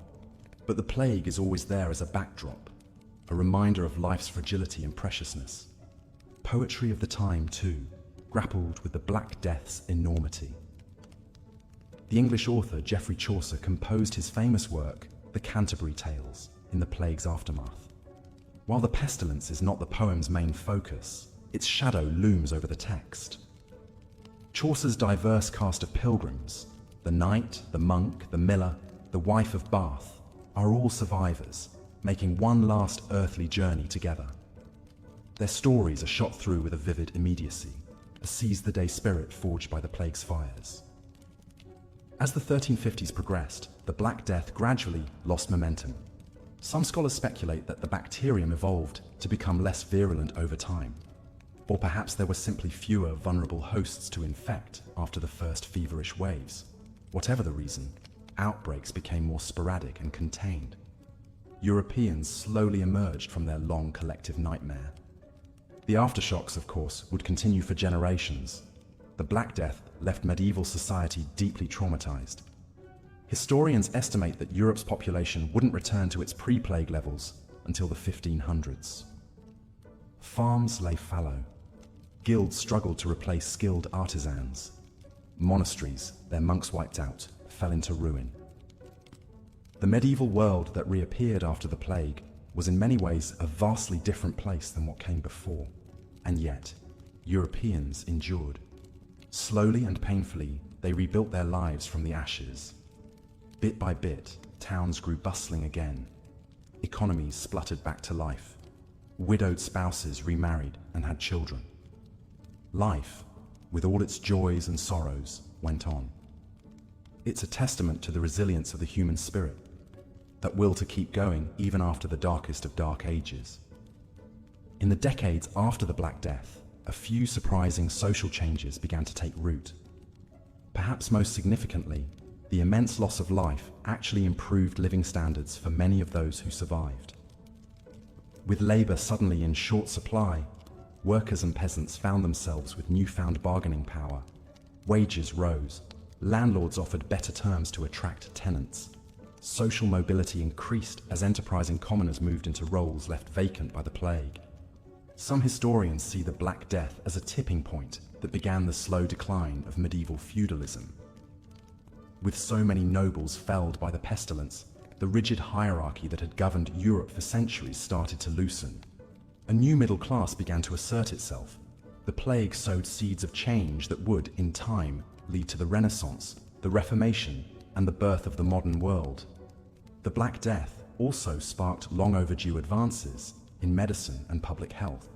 But the plague is always there as a backdrop, a reminder of life's fragility and preciousness. Poetry of the time, too, grappled with the Black Death's enormity. The English author Geoffrey Chaucer composed his famous work, The Canterbury Tales, in the plague's aftermath. While the pestilence is not the poem's main focus, its shadow looms over the text. Chaucer's diverse cast of pilgrims, the knight, the monk, the miller, the wife of Bath, are all survivors, making one last earthly journey together. Their stories are shot through with a vivid immediacy, a seize-the-day spirit forged by the plague's fires. As the 1350s progressed, the Black Death gradually lost momentum. Some scholars speculate that the bacterium evolved to become less virulent over time, or perhaps there were simply fewer vulnerable hosts to infect after the first feverish waves. Whatever the reason, outbreaks became more sporadic and contained. Europeans slowly emerged from their long collective nightmare. The aftershocks, of course, would continue for generations. The Black Death left medieval society deeply traumatized. Historians estimate that Europe's population wouldn't return to its pre-plague levels until the 1500s. Farms lay fallow. Guilds struggled to replace skilled artisans. Monasteries, their monks wiped out, fell into ruin. The medieval world that reappeared after the plague was in many ways a vastly different place than what came before. And yet, Europeans endured. Slowly and painfully, they rebuilt their lives from the ashes. Bit by bit, towns grew bustling again. Economies spluttered back to life. Widowed spouses remarried and had children. Life, with all its joys and sorrows, went on. It's a testament to the resilience of the human spirit, that will to keep going even after the darkest of dark ages. In the decades after the Black Death, a few surprising social changes began to take root. Perhaps most significantly, the immense loss of life actually improved living standards for many of those who survived. With labor suddenly in short supply, workers and peasants found themselves with newfound bargaining power. Wages rose, landlords offered better terms to attract tenants. Social mobility increased as enterprising commoners moved into roles left vacant by the plague. Some historians see the Black Death as a tipping point that began the slow decline of medieval feudalism. With so many nobles felled by the pestilence, the rigid hierarchy that had governed Europe for centuries started to loosen. A new middle class began to assert itself. The plague sowed seeds of change that would, in time, lead to the Renaissance, the Reformation, and the birth of the modern world. The Black Death also sparked long overdue advances in medicine and public health.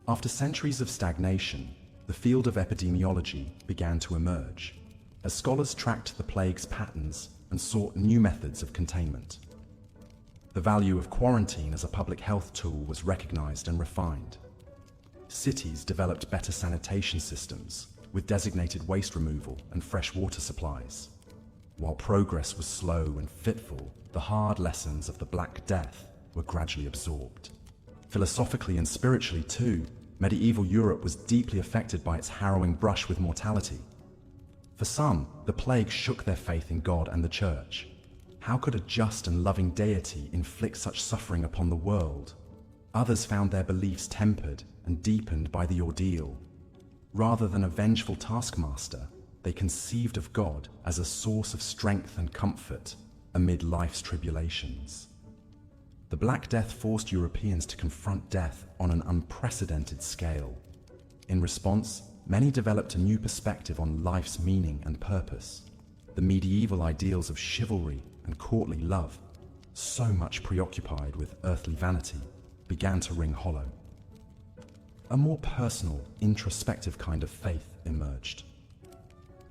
After centuries of stagnation, the field of epidemiology began to emerge, as scholars tracked the plague's patterns and sought new methods of containment. The value of quarantine as a public health tool was recognized and refined. Cities developed better sanitation systems, with designated waste removal and fresh water supplies. While progress was slow and fitful, the hard lessons of the Black Death were gradually absorbed. Philosophically and spiritually too, medieval Europe was deeply affected by its harrowing brush with mortality. For some, the plague shook their faith in God and the Church. How could a just and loving deity inflict such suffering upon the world? Others found their beliefs tempered and deepened by the ordeal. Rather than a vengeful taskmaster, they conceived of God as a source of strength and comfort amid life's tribulations. The Black Death forced Europeans to confront death on an unprecedented scale. In response, many developed a new perspective on life's meaning and purpose. The medieval ideals of chivalry and courtly love, so much preoccupied with earthly vanity, began to ring hollow. A more personal, introspective kind of faith emerged.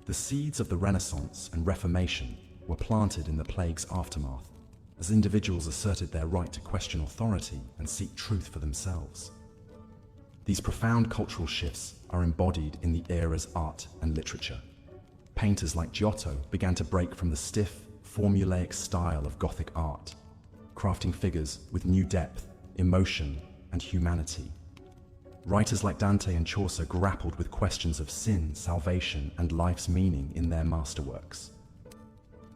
The seeds of the Renaissance and Reformation were planted in the plague's aftermath, as individuals asserted their right to question authority and seek truth for themselves. These profound cultural shifts are embodied in the era's art and literature. Painters like Giotto began to break from the stiff, formulaic style of Gothic art, crafting figures with new depth, emotion, and humanity. Writers like Dante and Chaucer grappled with questions of sin, salvation, and life's meaning in their masterworks.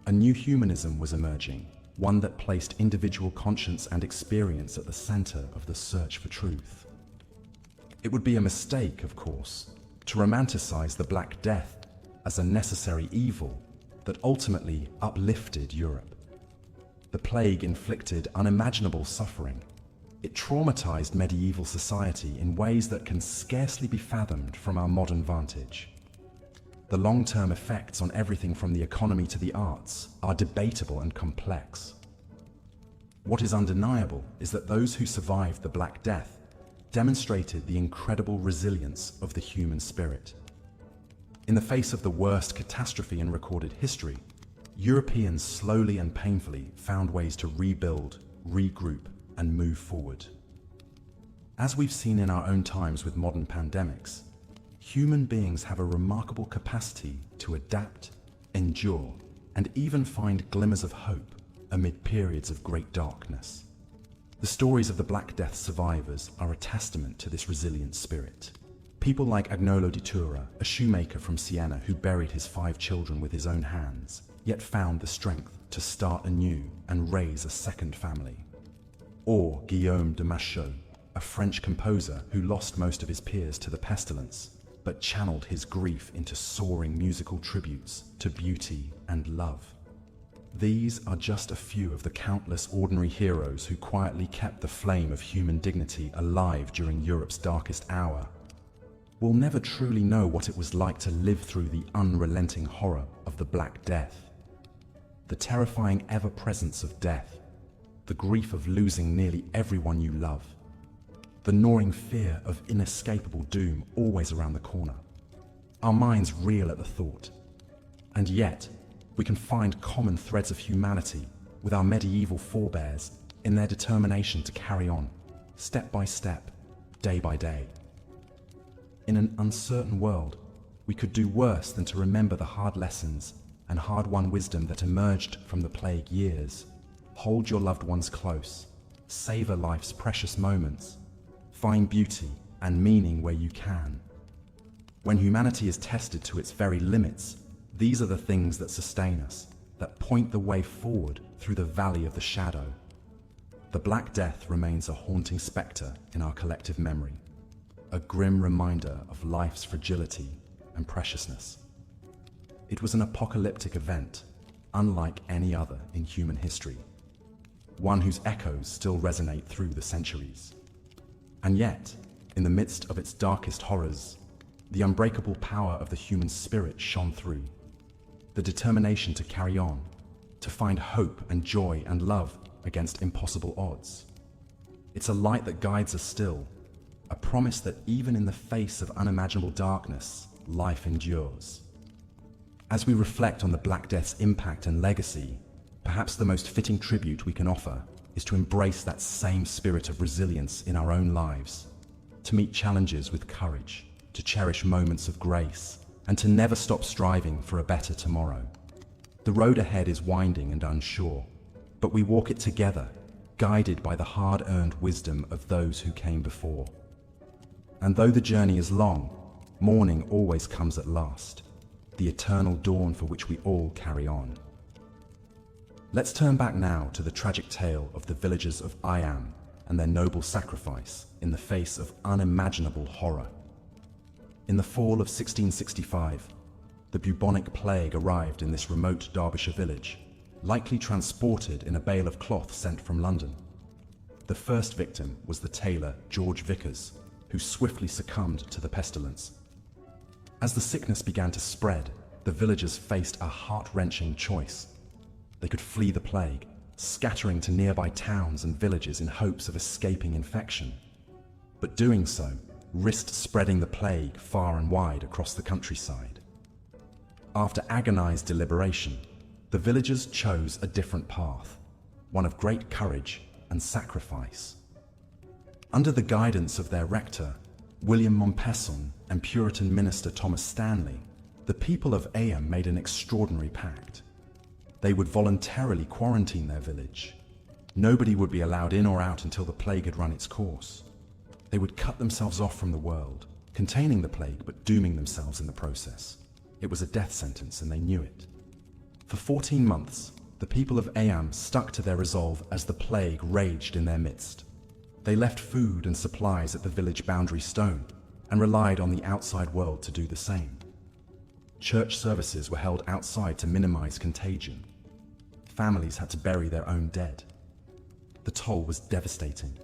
A new humanism was emerging, one that placed individual conscience and experience at the center of the search for truth. It would be a mistake, of course, to romanticize the Black Death as a necessary evil that ultimately uplifted Europe. The plague inflicted unimaginable suffering. It traumatized medieval society in ways that can scarcely be fathomed from our modern vantage. The long-term effects on everything from the economy to the arts are debatable and complex. What is undeniable is that those who survived the Black Death demonstrated the incredible resilience of the human spirit. In the face of the worst catastrophe in recorded history, Europeans slowly and painfully found ways to rebuild, regroup, and move forward. As we've seen in our own times with modern pandemics, human beings have a remarkable capacity to adapt, endure, and even find glimmers of hope amid periods of great darkness. The stories of the Black Death survivors are a testament to this resilient spirit. People like Agnolo di Tura, a shoemaker from Siena who buried his 5 children with his own hands, yet found the strength to start anew and raise a second family. Or Guillaume de Machaut, a French composer who lost most of his peers to the pestilence, but channeled his grief into soaring musical tributes to beauty and love. These are just a few of the countless ordinary heroes who quietly kept the flame of human dignity alive during Europe's darkest hour. We'll never truly know what it was like to live through the unrelenting horror of the Black Death. The terrifying ever-presence of death, the grief of losing nearly everyone you love, the gnawing fear of inescapable doom always around the corner. Our minds reel at the thought. And yet, we can find common threads of humanity with our medieval forebears in their determination to carry on, step by step, day by day. In an uncertain world, we could do worse than to remember the hard lessons and hard-won wisdom that emerged from the plague years. Hold your loved ones close, savor life's precious moments, find beauty and meaning where you can. When humanity is tested to its very limits, these are the things that sustain us, that point the way forward through the valley of the shadow. The Black Death remains a haunting specter in our collective memory, a grim reminder of life's fragility and preciousness. It was an apocalyptic event, unlike any other in human history, one whose echoes still resonate through the centuries. And yet, in the midst of its darkest horrors, the unbreakable power of the human spirit shone through. The determination to carry on, to find hope and joy and love against impossible odds. It's a light that guides us still, a promise that even in the face of unimaginable darkness, life endures. As we reflect on the Black Death's impact and legacy, perhaps the most fitting tribute we can offer is to embrace that same spirit of resilience in our own lives, to meet challenges with courage, to cherish moments of grace, and to never stop striving for a better tomorrow. The road ahead is winding and unsure, but we walk it together, guided by the hard-earned wisdom of those who came before. And though the journey is long, morning always comes at last, the eternal dawn for which we all carry on. Let's turn back now to the tragic tale of the villagers of Iam and their noble sacrifice in the face of unimaginable horror. In the fall of 1665, the bubonic plague arrived in this remote Derbyshire village, likely transported in a bale of cloth sent from London. The first victim was the tailor George Vickers, who swiftly succumbed to the pestilence. As the sickness began to spread, the villagers faced a heart-wrenching choice. They could flee the plague, scattering to nearby towns and villages in hopes of escaping infection. But doing so risked spreading the plague far and wide across the countryside. After agonized deliberation, the villagers chose a different path, one of great courage and sacrifice. Under the guidance of their rector, William Mompesson, and Puritan minister Thomas Stanley, the people of Iam made an extraordinary pact. They would voluntarily quarantine their village. Nobody would be allowed in or out until the plague had run its course. They would cut themselves off from the world, containing the plague but dooming themselves in the process. It was a death sentence and they knew it. For 14 months, the people of Ayam stuck to their resolve as the plague raged in their midst. They left food and supplies at the village boundary stone and relied on the outside world to do the same. Church services were held outside to minimize contagion. Families had to bury their own dead. The toll was devastating.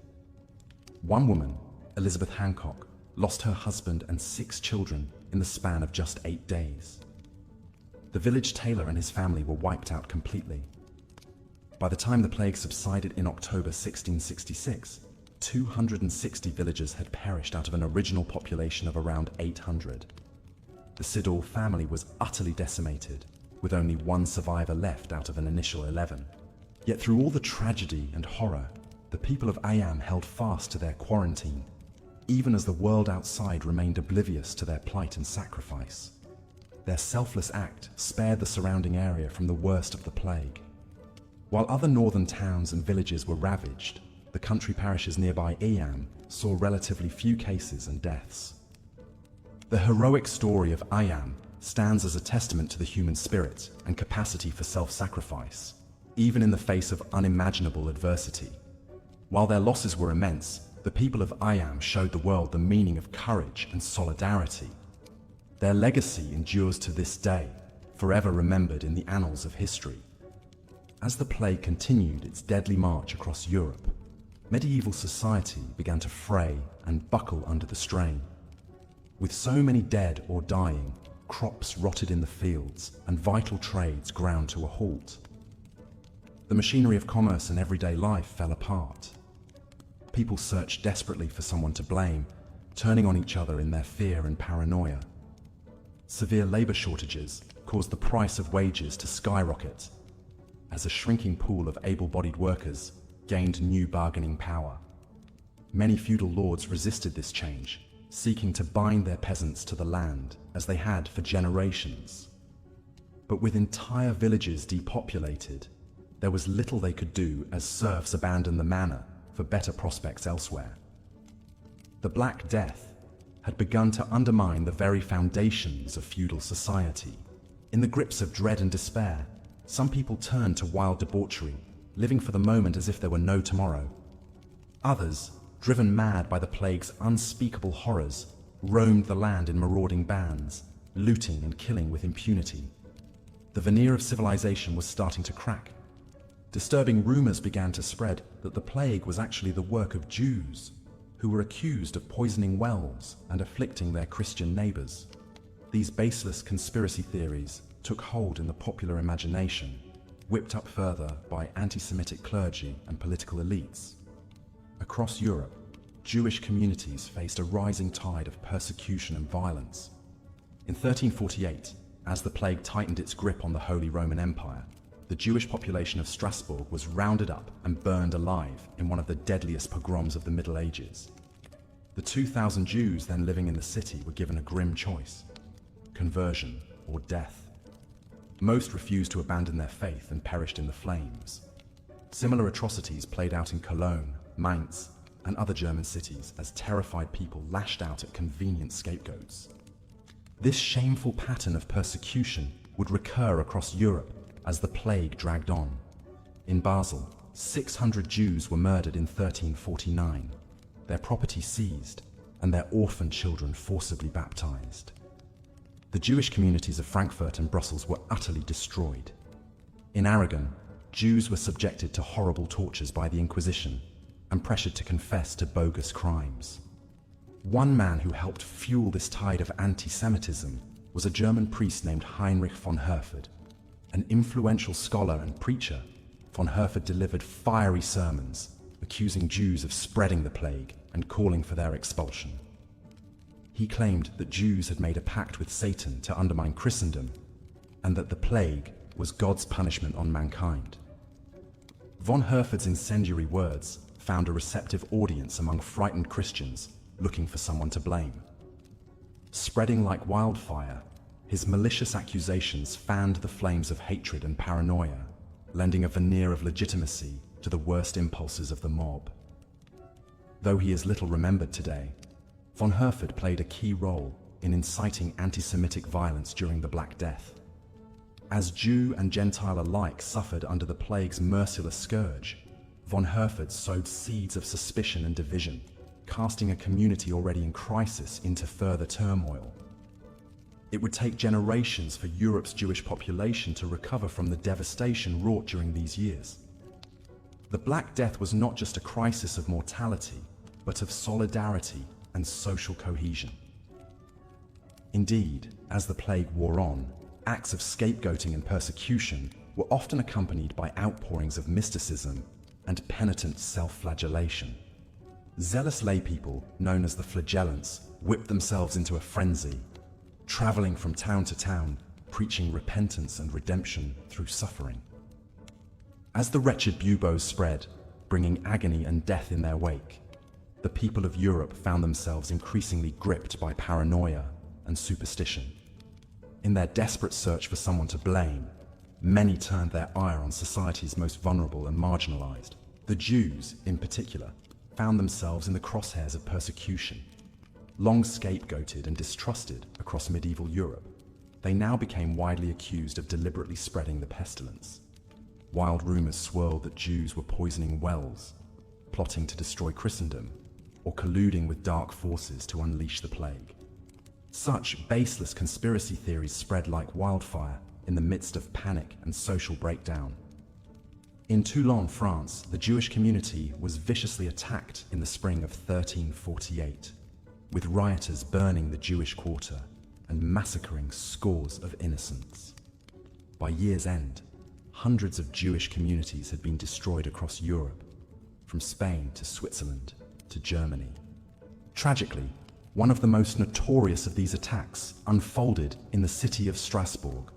One woman, Elizabeth Hancock, lost her husband and 6 children in the span of just 8 days. The village tailor and his family were wiped out completely. By the time the plague subsided in October 1666, 260 villagers had perished out of an original population of around 800. The Siddall family was utterly decimated, with only 1 survivor left out of an initial 11. Yet through all the tragedy and horror, the people of Ayam held fast to their quarantine, even as the world outside remained oblivious to their plight and sacrifice. Their selfless act spared the surrounding area from the worst of the plague. While other northern towns and villages were ravaged, the country parishes nearby Ayam saw relatively few cases and deaths. The heroic story of Ayam stands as a testament to the human spirit and capacity for self-sacrifice, even in the face of unimaginable adversity. While their losses were immense, the people of Ayam showed the world the meaning of courage and solidarity. Their legacy endures to this day, forever remembered in the annals of history. As the plague continued its deadly march across Europe, medieval society began to fray and buckle under the strain. With so many dead or dying, crops rotted in the fields and vital trades ground to a halt. The machinery of commerce and everyday life fell apart. People searched desperately for someone to blame, turning on each other in their fear and paranoia. Severe labor shortages caused the price of wages to skyrocket, as a shrinking pool of able-bodied workers gained new bargaining power. Many feudal lords resisted this change, seeking to bind their peasants to the land as they had for generations. But with entire villages depopulated, there was little they could do as serfs abandoned the manor for better prospects elsewhere. The Black Death had begun to undermine the very foundations of feudal society. In the grips of dread and despair, some people turned to wild debauchery, living for the moment as if there were no tomorrow. Others, driven mad by the plague's unspeakable horrors, roamed the land in marauding bands, looting and killing with impunity. The veneer of civilization was starting to crack. Disturbing rumors began to spread that the plague was actually the work of Jews, who were accused of poisoning wells and afflicting their Christian neighbors. These baseless conspiracy theories took hold in the popular imagination, whipped up further by anti-Semitic clergy and political elites. Across Europe, Jewish communities faced a rising tide of persecution and violence. In 1348, as the plague tightened its grip on the Holy Roman Empire, the Jewish population of Strasbourg was rounded up and burned alive in one of the deadliest pogroms of the Middle Ages. The 2,000 Jews then living in the city were given a grim choice: conversion or death. Most refused to abandon their faith and perished in the flames. Similar atrocities played out in Cologne, Mainz, and other German cities as terrified people lashed out at convenient scapegoats. This shameful pattern of persecution would recur across Europe as the plague dragged on. In Basel, 600 Jews were murdered in 1349, their property seized, and their orphan children forcibly baptized. The Jewish communities of Frankfurt and Brussels were utterly destroyed. In Aragon, Jews were subjected to horrible tortures by the Inquisition and pressured to confess to bogus crimes. One man who helped fuel this tide of anti-Semitism was a German priest named Heinrich von Herford. An influential scholar and preacher, von Herford delivered fiery sermons, accusing Jews of spreading the plague and calling for their expulsion. He claimed that Jews had made a pact with Satan to undermine Christendom, and that the plague was God's punishment on mankind. Von Herford's incendiary words found a receptive audience among frightened Christians looking for someone to blame. Spreading like wildfire, his malicious accusations fanned the flames of hatred and paranoia, lending a veneer of legitimacy to the worst impulses of the mob. Though he is little remembered today, von Herford played a key role in inciting anti-Semitic violence during the Black Death. As Jew and Gentile alike suffered under the plague's merciless scourge, von Herford sowed seeds of suspicion and division, casting a community already in crisis into further turmoil. It would take generations for Europe's Jewish population to recover from the devastation wrought during these years. The Black Death was not just a crisis of mortality, but of solidarity and social cohesion. Indeed, as the plague wore on, acts of scapegoating and persecution were often accompanied by outpourings of mysticism and penitent self-flagellation. Zealous laypeople, known as the flagellants, whipped themselves into a frenzy, traveling from town to town, preaching repentance and redemption through suffering. As the wretched buboes spread, bringing agony and death in their wake, the people of Europe found themselves increasingly gripped by paranoia and superstition. In their desperate search for someone to blame, many turned their ire on society's most vulnerable and marginalized. The Jews, in particular, found themselves in the crosshairs of persecution. Long scapegoated and distrusted across medieval Europe, they now became widely accused of deliberately spreading the pestilence. Wild rumors swirled that Jews were poisoning wells, plotting to destroy Christendom, or colluding with dark forces to unleash the plague. Such baseless conspiracy theories spread like wildfire in the midst of panic and social breakdown. In Toulon, France, the Jewish community was viciously attacked in the spring of 1348, with rioters burning the Jewish quarter and massacring scores of innocents. By year's end, hundreds of Jewish communities had been destroyed across Europe, from Spain to Switzerland to Germany. Tragically, one of the most notorious of these attacks unfolded in the city of Strasbourg.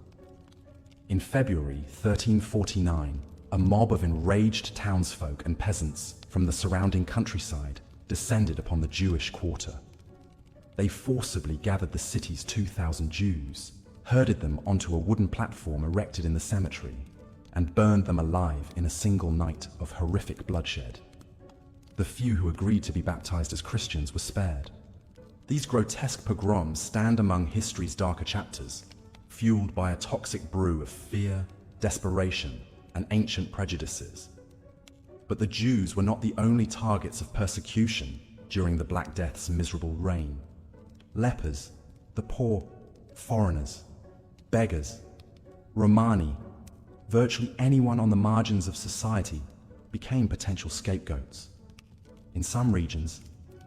In February 1349, a mob of enraged townsfolk and peasants from the surrounding countryside descended upon the Jewish quarter. They forcibly gathered the city's 2,000 Jews, herded them onto a wooden platform erected in the cemetery, and burned them alive in a single night of horrific bloodshed. The few who agreed to be baptized as Christians were spared. These grotesque pogroms stand among history's darker chapters, fueled by a toxic brew of fear, desperation, and ancient prejudices. But the Jews were not the only targets of persecution during the Black Death's miserable reign. Lepers, the poor, foreigners, beggars, Romani, virtually anyone on the margins of society became potential scapegoats. In some regions,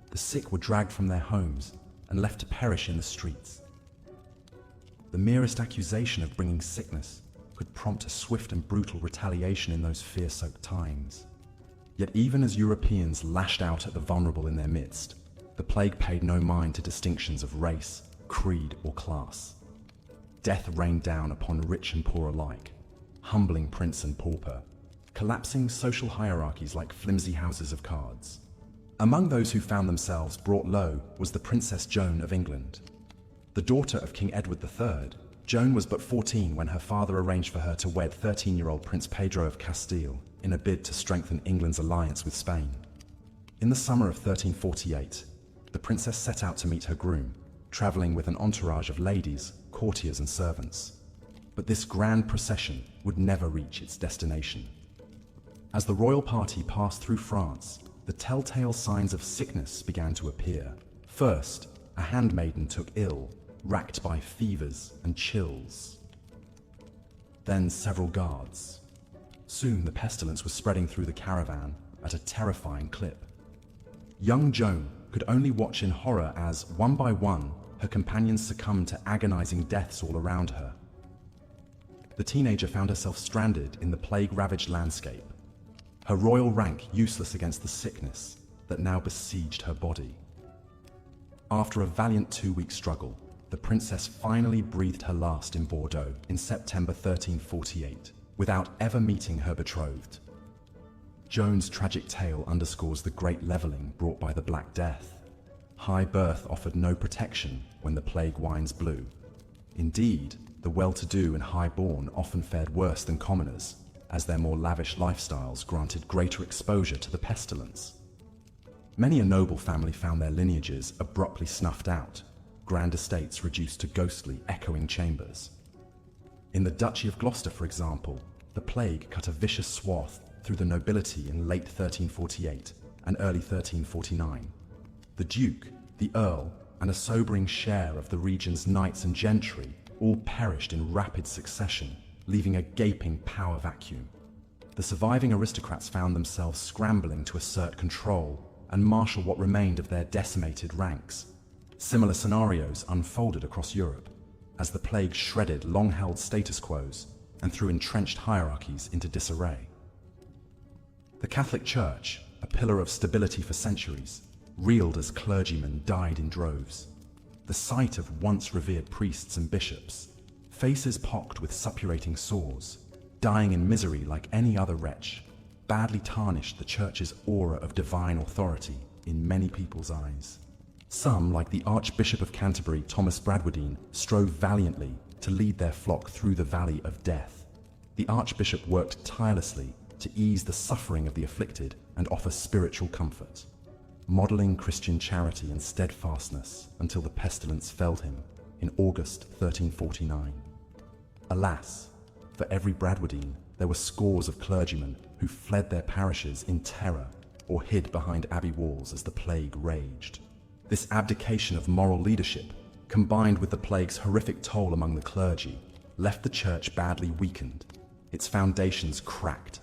the sick were dragged from their homes and left to perish in the streets. The merest accusation of bringing sickness could prompt a swift and brutal retaliation in those fear-soaked times. Yet even as Europeans lashed out at the vulnerable in their midst, the plague paid no mind to distinctions of race, creed, or class. Death rained down upon rich and poor alike, humbling prince and pauper, collapsing social hierarchies like flimsy houses of cards. Among those who found themselves brought low was the Princess Joan of England. The daughter of King Edward III, Joan was but 14 when her father arranged for her to wed 13-year-old Prince Pedro of Castile in a bid to strengthen England's alliance with Spain. In the summer of 1348, the princess set out to meet her groom, traveling with an entourage of ladies, courtiers, and servants. But this grand procession would never reach its destination. As the royal party passed through France, the telltale signs of sickness began to appear. First, a handmaiden took ill, racked by fevers and chills. Then several guards. Soon the pestilence was spreading through the caravan at a terrifying clip. Young Joan could only watch in horror as, one by one, her companions succumbed to agonizing deaths all around her. The teenager found herself stranded in the plague-ravaged landscape, her royal rank useless against the sickness that now besieged her body. After a valiant 2-week struggle, the princess finally breathed her last in Bordeaux in September 1348, without ever meeting her betrothed. Joan's tragic tale underscores the great leveling brought by the Black Death. High birth offered no protection when the plague winds blew. Indeed, the well-to-do and high-born often fared worse than commoners, as their more lavish lifestyles granted greater exposure to the pestilence. Many a noble family found their lineages abruptly snuffed out, grand estates reduced to ghostly, echoing chambers. In the Duchy of Gloucester, for example, the plague cut a vicious swath through the nobility in late 1348 and early 1349. The Duke, the Earl, and a sobering share of the region's knights and gentry all perished in rapid succession, leaving a gaping power vacuum. The surviving aristocrats found themselves scrambling to assert control and marshal what remained of their decimated ranks. Similar scenarios unfolded across Europe, as the plague shredded long-held status quos and threw entrenched hierarchies into disarray. The Catholic Church, a pillar of stability for centuries, reeled as clergymen died in droves. The sight of once revered priests and bishops, faces pocked with suppurating sores, dying in misery like any other wretch, badly tarnished the Church's aura of divine authority in many people's eyes. Some, like the Archbishop of Canterbury, Thomas Bradwardine, strove valiantly to lead their flock through the valley of death. The Archbishop worked tirelessly to ease the suffering of the afflicted and offer spiritual comfort, modeling Christian charity and steadfastness until the pestilence felled him in August 1349. Alas, for every Bradwardine, there were scores of clergymen who fled their parishes in terror or hid behind abbey walls as the plague raged. This abdication of moral leadership, combined with the plague's horrific toll among the clergy, left the Church badly weakened, its foundations cracked.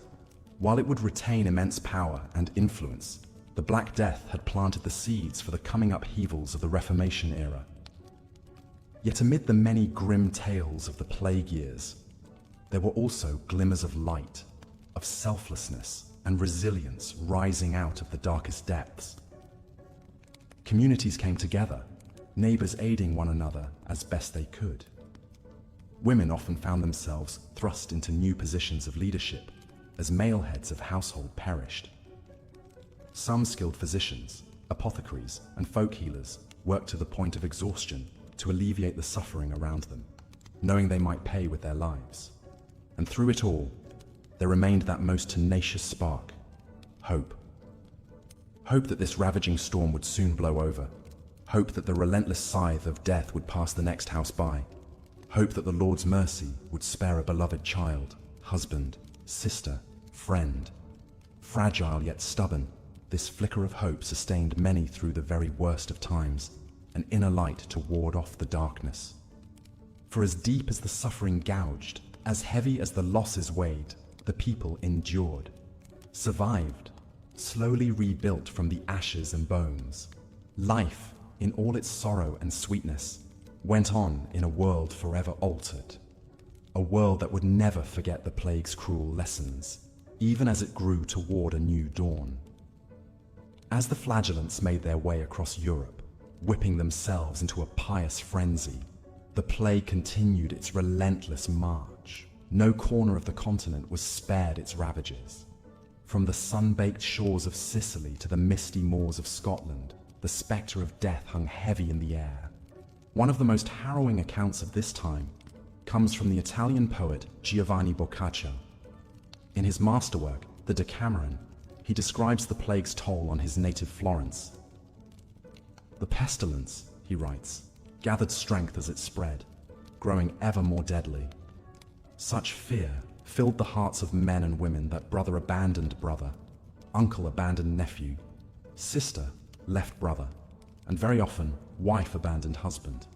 While it would retain immense power and influence, the Black Death had planted the seeds for the coming upheavals of the Reformation era. Yet amid the many grim tales of the plague years, there were also glimmers of light, of selflessness and resilience rising out of the darkest depths. Communities came together, neighbors aiding one another as best they could. Women often found themselves thrust into new positions of leadership as male heads of household perished. Some skilled physicians, apothecaries, and folk healers worked to the point of exhaustion to alleviate the suffering around them, knowing they might pay with their lives. And through it all, there remained that most tenacious spark: hope. Hope that this ravaging storm would soon blow over. Hope that the relentless scythe of death would pass the next house by. Hope that the Lord's mercy would spare a beloved child, husband, sister, friend. Fragile yet stubborn, this flicker of hope sustained many through the very worst of times, an inner light to ward off the darkness. For as deep as the suffering gouged, as heavy as the losses weighed, the people endured, survived, slowly rebuilt from the ashes and bones. Life, in all its sorrow and sweetness, went on in a world forever altered. A world that would never forget the plague's cruel lessons, even as it grew toward a new dawn. As the flagellants made their way across Europe, whipping themselves into a pious frenzy, the plague continued its relentless march. No corner of the continent was spared its ravages. From the sun-baked shores of Sicily to the misty moors of Scotland, the spectre of death hung heavy in the air. One of the most harrowing accounts of this time comes from the Italian poet Giovanni Boccaccio. In his masterwork, the Decameron, he describes the plague's toll on his native Florence. The pestilence, he writes, gathered strength as it spread, growing ever more deadly. Such fear filled the hearts of men and women that brother abandoned brother, uncle abandoned nephew, sister left brother, and very often wife abandoned husband.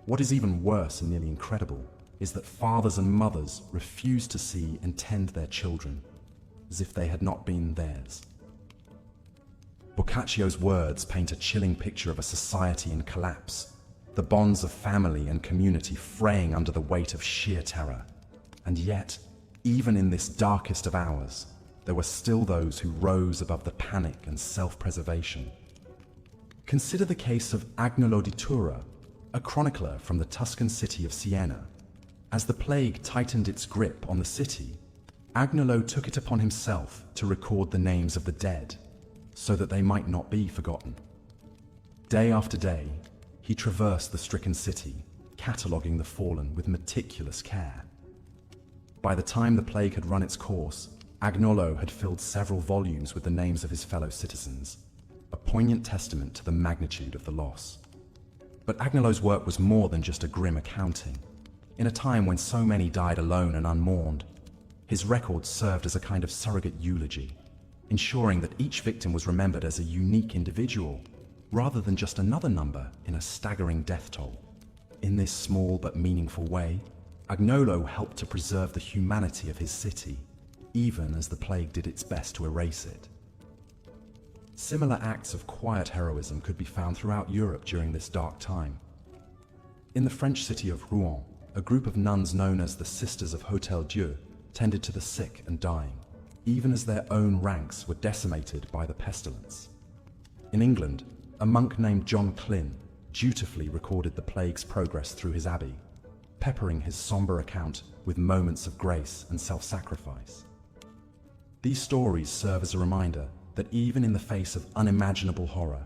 What is even worse and nearly incredible is that fathers and mothers refused to see and tend their children as if they had not been theirs. Boccaccio's words paint a chilling picture of a society in collapse, the bonds of family and community fraying under the weight of sheer terror. And yet, even in this darkest of hours, there were still those who rose above the panic and self-preservation. Consider the case of Agnolo di Tura, a chronicler from the Tuscan city of Siena. As the plague tightened its grip on the city, Agnolo took it upon himself to record the names of the dead, so that they might not be forgotten. Day after day, he traversed the stricken city, cataloguing the fallen with meticulous care. By the time the plague had run its course, Agnolo had filled several volumes with the names of his fellow citizens. a poignant testament to the magnitude of the loss. But Agnello's work was more than just a grim accounting. In a time when so many died alone and unmourned, his records served as a kind of surrogate eulogy, ensuring that each victim was remembered as a unique individual, rather than just another number in a staggering death toll. In this small but meaningful way, Agnello helped to preserve the humanity of his city, even as the plague did its best to erase it. Similar acts of quiet heroism could be found throughout Europe during this dark time. In the French city of Rouen, a group of nuns known as the Sisters of Hôtel Dieu tended to the sick and dying, even as their own ranks were decimated by the pestilence. In England, a monk named John Glynn dutifully recorded the plague's progress through his abbey, peppering his somber account with moments of grace and self-sacrifice. These stories serve as a reminder that even in the face of unimaginable horror,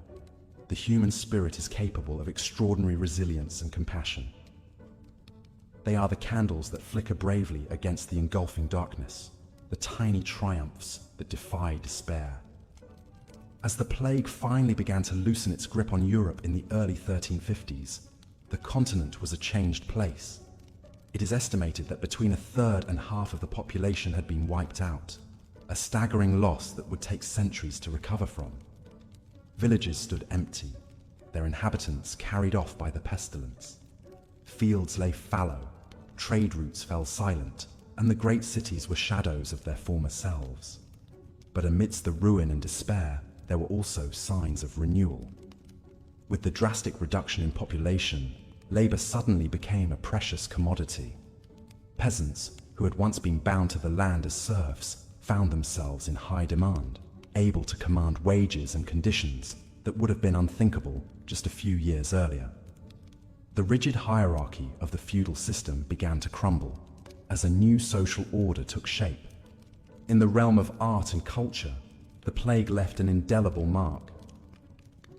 the human spirit is capable of extraordinary resilience and compassion. They are the candles that flicker bravely against the engulfing darkness, the tiny triumphs that defy despair. As the plague finally began to loosen its grip on Europe in the early 1350s, the continent was a changed place. It is estimated that between a third and half of the population had been wiped out, a staggering loss that would take centuries to recover from. Villages stood empty, their inhabitants carried off by the pestilence. Fields lay fallow, trade routes fell silent, and the great cities were shadows of their former selves. But amidst the ruin and despair, there were also signs of renewal. With the drastic reduction in population, labor suddenly became a precious commodity. Peasants, who had once been bound to the land as serfs, found themselves in high demand, able to command wages and conditions that would have been unthinkable just a few years earlier. The rigid hierarchy of the feudal system began to crumble as a new social order took shape. In the realm of art and culture, the plague left an indelible mark.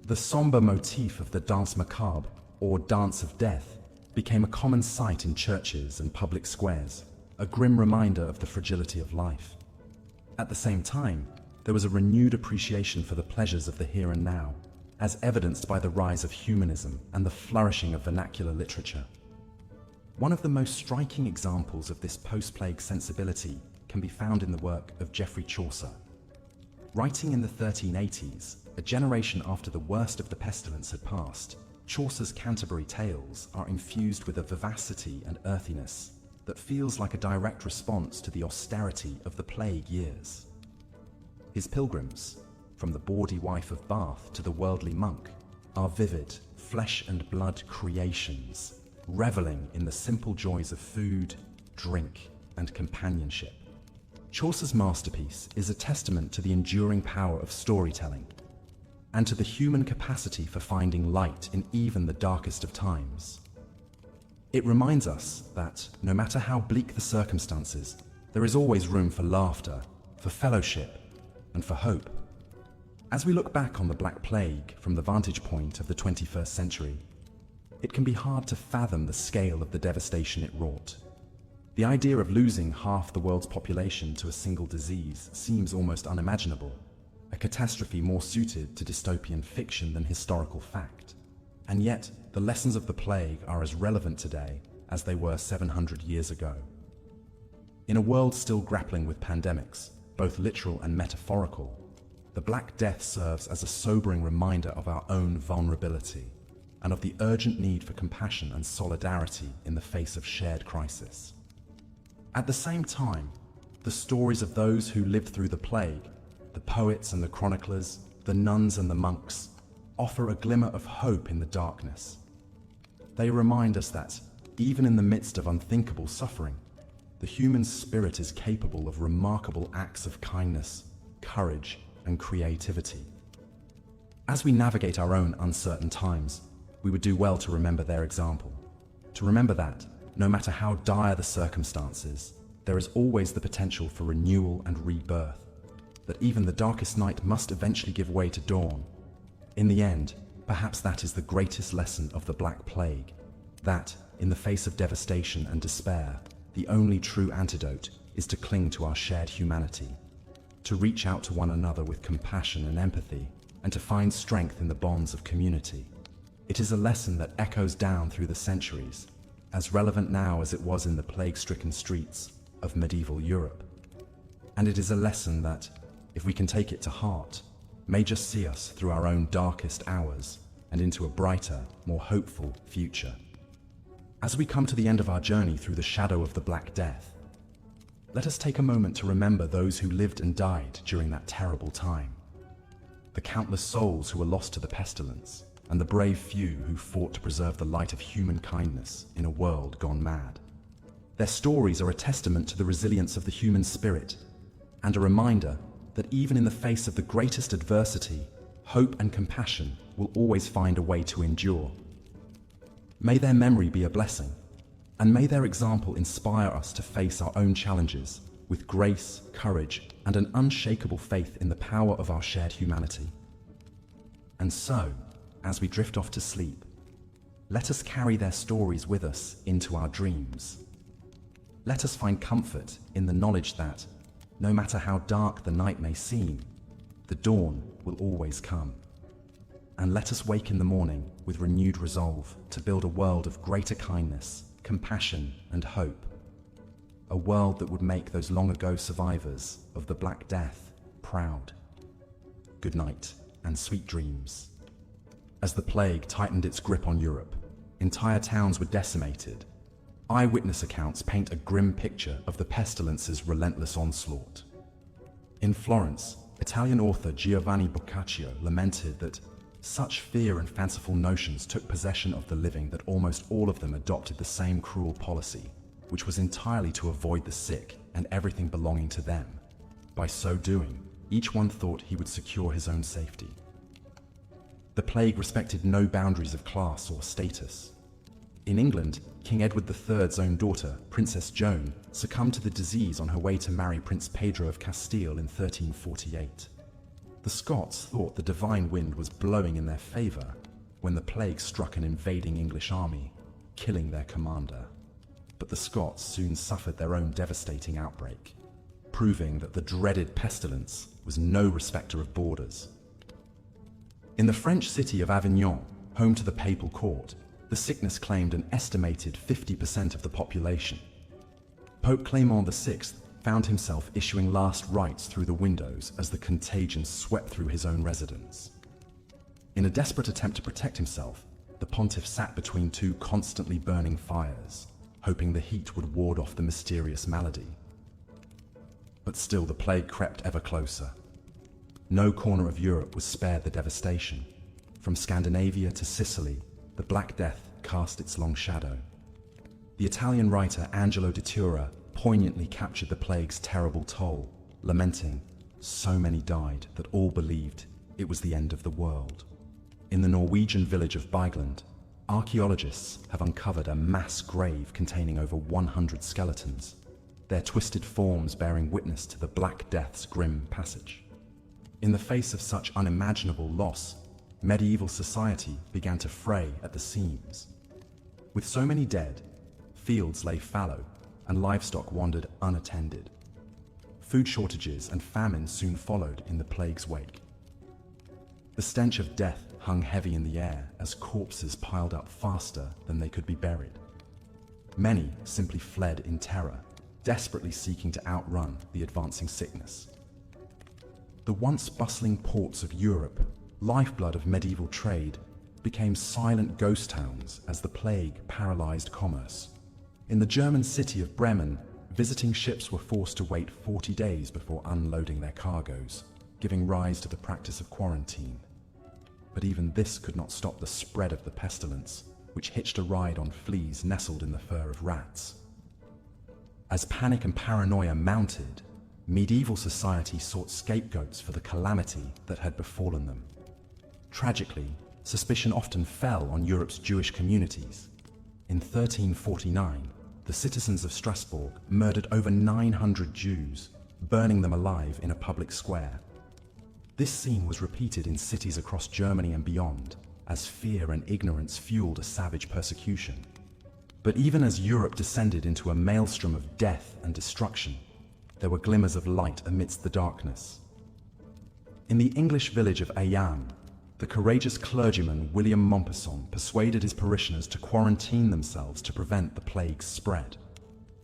The somber motif of the danse macabre, or dance of death, became a common sight in churches and public squares, a grim reminder of the fragility of life. At the same time, there was a renewed appreciation for the pleasures of the here and now, as evidenced by the rise of humanism and the flourishing of vernacular literature. One of the most striking examples of this post-plague sensibility can be found in the work of Geoffrey Chaucer. Writing in the 1380s, a generation after the worst of the pestilence had passed, Chaucer's Canterbury Tales are infused with a vivacity and earthiness that feels like a direct response to the austerity of the plague years. His pilgrims, from the bawdy wife of Bath to the worldly monk, are vivid, flesh and blood creations, reveling in the simple joys of food, drink, and companionship. Chaucer's masterpiece is a testament to the enduring power of storytelling and to the human capacity for finding light in even the darkest of times. It reminds us that, no matter how bleak the circumstances, there is always room for laughter, for fellowship, and for hope. As we look back on the Black Plague from the vantage point of the 21st century, it can be hard to fathom the scale of the devastation it wrought. The idea of losing half the world's population to a single disease seems almost unimaginable, a catastrophe more suited to dystopian fiction than historical fact. And yet, the lessons of the plague are as relevant today as they were 700 years ago. In a world still grappling with pandemics, both literal and metaphorical, the Black Death serves as a sobering reminder of our own vulnerability and of the urgent need for compassion and solidarity in the face of shared crisis. At the same time, the stories of those who lived through the plague, the poets and the chroniclers, the nuns and the monks, offer a glimmer of hope in the darkness. They remind us that, even in the midst of unthinkable suffering, the human spirit is capable of remarkable acts of kindness, courage, and creativity. As we navigate our own uncertain times, we would do well to remember their example. To remember that, no matter how dire the circumstances, there is always the potential for renewal and rebirth, that even the darkest night must eventually give way to dawn. In the end, perhaps that is the greatest lesson of the Black Plague, that, in the face of devastation and despair, the only true antidote is to cling to our shared humanity, to reach out to one another with compassion and empathy, and to find strength in the bonds of community. It is a lesson that echoes down through the centuries, as relevant now as it was in the plague-stricken streets of medieval Europe. And it is a lesson that, if we can take it to heart, may just see us through our own darkest hours and into a brighter, more hopeful future. As we come to the end of our journey through the shadow of the Black Death, let us take a moment to remember those who lived and died during that terrible time. The countless souls who were lost to the pestilence, and the brave few who fought to preserve the light of human kindness in a world gone mad. Their stories are a testament to the resilience of the human spirit, and a reminder that even in the face of the greatest adversity, hope and compassion will always find a way to endure. May their memory be a blessing, and may their example inspire us to face our own challenges with grace, courage, and an unshakable faith in the power of our shared humanity. And so, as we drift off to sleep, let us carry their stories with us into our dreams. Let us find comfort in the knowledge that, no matter how dark the night may seem, the dawn will always come. And let us wake in the morning with renewed resolve to build a world of greater kindness, compassion, and hope. A world that would make those long-ago survivors of the Black Death proud. Good night and sweet dreams. As the plague tightened its grip on Europe, entire towns were decimated. Eyewitness accounts paint a grim picture of the pestilence's relentless onslaught. In Florence, Italian author Giovanni Boccaccio lamented that such fear and fanciful notions took possession of the living that almost all of them adopted the same cruel policy, which was entirely to avoid the sick and everything belonging to them. By so doing, each one thought he would secure his own safety. The plague respected no boundaries of class or status. In England, King Edward III's own daughter, Princess Joan, succumbed to the disease on her way to marry Prince Pedro of Castile in 1348. The Scots thought the divine wind was blowing in their favor when the plague struck an invading English army, killing their commander. But the Scots soon suffered their own devastating outbreak, proving that the dreaded pestilence was no respecter of borders. In the French city of Avignon, home to the papal court, the sickness claimed an estimated 50% of the population. Pope Clement VI found himself issuing last rites through the windows as the contagion swept through his own residence. In a desperate attempt to protect himself, the pontiff sat between two constantly burning fires, hoping the heat would ward off the mysterious malady. But still the plague crept ever closer. No corner of Europe was spared the devastation. From Scandinavia to Sicily, the Black Death cast its long shadow. The Italian writer Angelo di Tura poignantly captured the plague's terrible toll, lamenting, "So many died that all believed it was the end of the world." In the Norwegian village of Bygland, archaeologists have uncovered a mass grave containing over 100 skeletons, their twisted forms bearing witness to the Black Death's grim passage. In the face of such unimaginable loss, medieval society began to fray at the seams. With so many dead, fields lay fallow, and livestock wandered unattended. Food shortages and famine soon followed in the plague's wake. The stench of death hung heavy in the air as corpses piled up faster than they could be buried. Many simply fled in terror, desperately seeking to outrun the advancing sickness. The once bustling ports of Europe, lifeblood of medieval trade, became silent ghost towns as the plague paralyzed commerce. In the German city of Bremen, visiting ships were forced to wait 40 days before unloading their cargoes, giving rise to the practice of quarantine. But even this could not stop the spread of the pestilence, which hitched a ride on fleas nestled in the fur of rats. As panic and paranoia mounted, medieval society sought scapegoats for the calamity that had befallen them. Tragically, suspicion often fell on Europe's Jewish communities. In 1349, the citizens of Strasbourg murdered over 900 Jews, burning them alive in a public square. This scene was repeated in cities across Germany and beyond, as fear and ignorance fueled a savage persecution. But even as Europe descended into a maelstrom of death and destruction, there were glimmers of light amidst the darkness. In the English village of Ayan, the courageous clergyman William Mompesson persuaded his parishioners to quarantine themselves to prevent the plague's spread.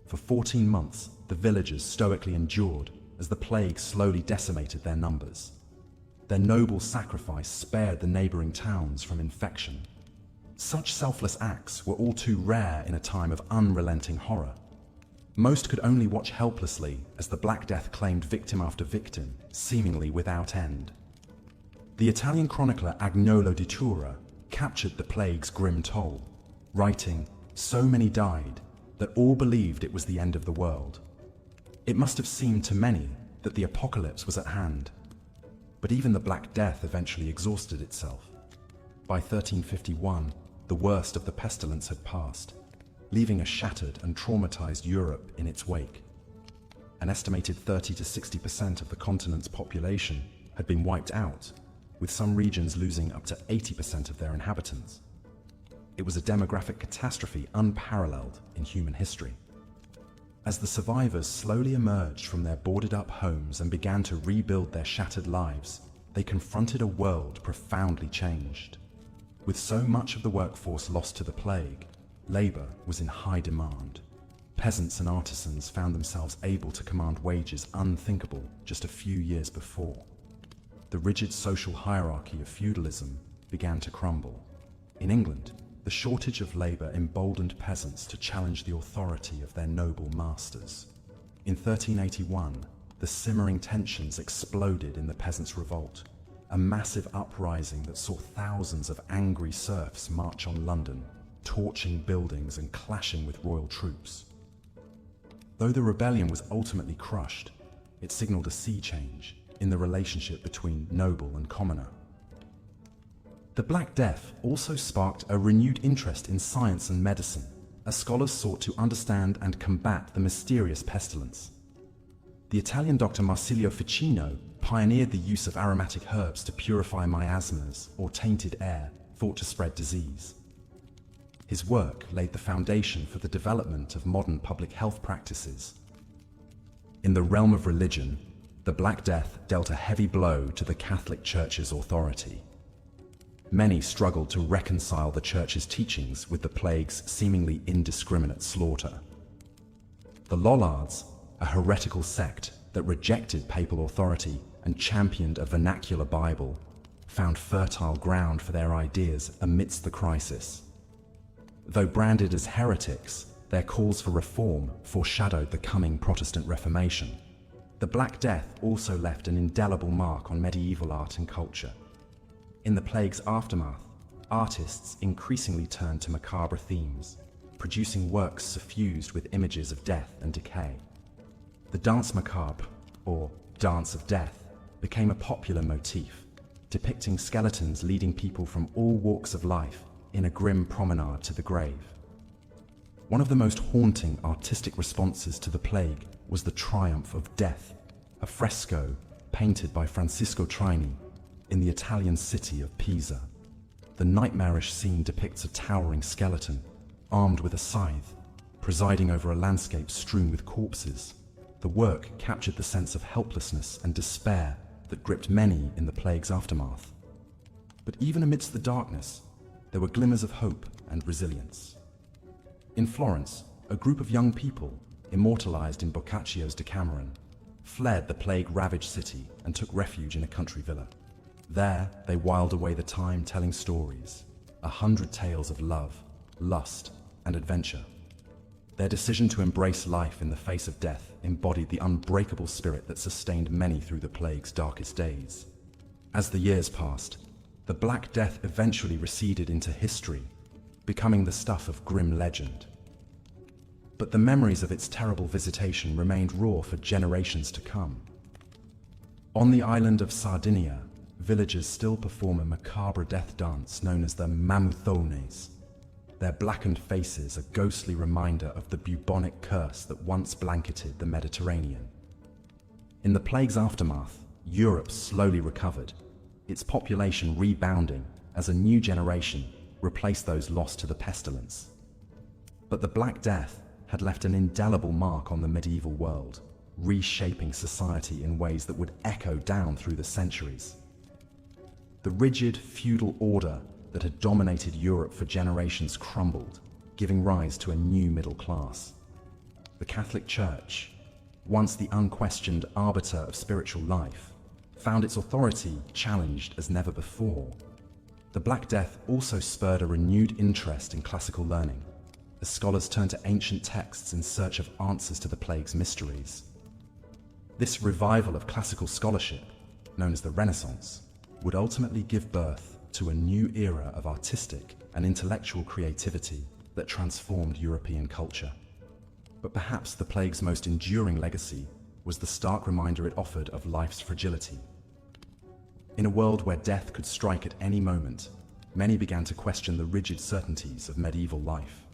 For 14 months, the villagers stoically endured as the plague slowly decimated their numbers. Their noble sacrifice spared the neighboring towns from infection. Such selfless acts were all too rare in a time of unrelenting horror. Most could only watch helplessly as the Black Death claimed victim after victim, seemingly without end. The Italian chronicler Agnolo di Tura captured the plague's grim toll, writing, "So many died that all believed it was the end of the world." It must have seemed to many that the apocalypse was at hand. But even the Black Death eventually exhausted itself. By 1351, the worst of the pestilence had passed, leaving a shattered and traumatized Europe in its wake. An estimated 30 to 60% of the continent's population had been wiped out, with some regions losing up to 80% of their inhabitants. It was a demographic catastrophe unparalleled in human history. As the survivors slowly emerged from their boarded-up homes and began to rebuild their shattered lives, they confronted a world profoundly changed. With so much of the workforce lost to the plague, labor was in high demand. Peasants and artisans found themselves able to command wages unthinkable just a few years before. The rigid social hierarchy of feudalism began to crumble. In England, the shortage of labor emboldened peasants to challenge the authority of their noble masters. In 1381, the simmering tensions exploded in the Peasants' Revolt, a massive uprising that saw thousands of angry serfs march on London, torching buildings and clashing with royal troops. Though the rebellion was ultimately crushed, it signaled a sea change in the relationship between noble and commoner. The Black Death also sparked a renewed interest in science and medicine, as scholars sought to understand and combat the mysterious pestilence. The Italian doctor Marsilio Ficino pioneered the use of aromatic herbs to purify miasmas or tainted air thought to spread disease. His work laid the foundation for the development of modern public health practices. In the realm of religion, the Black Death dealt a heavy blow to the Catholic Church's authority. Many struggled to reconcile the Church's teachings with the plague's seemingly indiscriminate slaughter. The Lollards, a heretical sect that rejected papal authority and championed a vernacular Bible, found fertile ground for their ideas amidst the crisis. Though branded as heretics, their calls for reform foreshadowed the coming Protestant Reformation. The Black Death also left an indelible mark on medieval art and culture. In the plague's aftermath, artists increasingly turned to macabre themes, producing works suffused with images of death and decay. The danse macabre, or dance of death, became a popular motif, depicting skeletons leading people from all walks of life in a grim promenade to the grave. One of the most haunting artistic responses to the plague was the Triumph of Death, a fresco painted by Francisco Trini in the Italian city of Pisa. The nightmarish scene depicts a towering skeleton, armed with a scythe, presiding over a landscape strewn with corpses. The work captured the sense of helplessness and despair that gripped many in the plague's aftermath. But even amidst the darkness, there were glimmers of hope and resilience. In Florence, a group of young people, immortalized in Boccaccio's Decameron, fled the plague-ravaged city and took refuge in a country villa. There, they whiled away the time telling stories, 100 tales of love, lust, and adventure. Their decision to embrace life in the face of death embodied the unbreakable spirit that sustained many through the plague's darkest days. As the years passed, the Black Death eventually receded into history, becoming the stuff of grim legend. But the memories of its terrible visitation remained raw for generations to come. On the island of Sardinia, villagers still perform a macabre death dance known as the Mamuthones. Their blackened faces a ghostly reminder of the bubonic curse that once blanketed the Mediterranean. In the plague's aftermath, Europe slowly recovered, its population rebounding as a new generation replaced those lost to the pestilence. But the Black Death had left an indelible mark on the medieval world, reshaping society in ways that would echo down through the centuries. The rigid feudal order that had dominated Europe for generations crumbled, giving rise to a new middle class. The Catholic Church, once the unquestioned arbiter of spiritual life, found its authority challenged as never before. The Black Death also spurred a renewed interest in classical learning, as scholars turned to ancient texts in search of answers to the plague's mysteries. This revival of classical scholarship, known as the Renaissance, would ultimately give birth to a new era of artistic and intellectual creativity that transformed European culture. But perhaps the plague's most enduring legacy was the stark reminder it offered of life's fragility. In a world where death could strike at any moment, many began to question the rigid certainties of medieval life.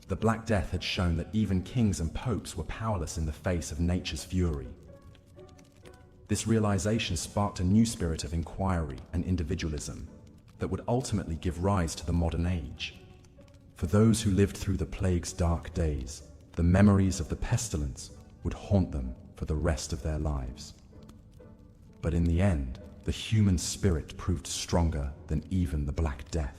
The Black Death had shown that even kings and popes were powerless in the face of nature's fury. This realization sparked a new spirit of inquiry and individualism that would ultimately give rise to the modern age. For those who lived through the plague's dark days, the memories of the pestilence would haunt them for the rest of their lives. But in the end, the human spirit proved stronger than even the Black Death.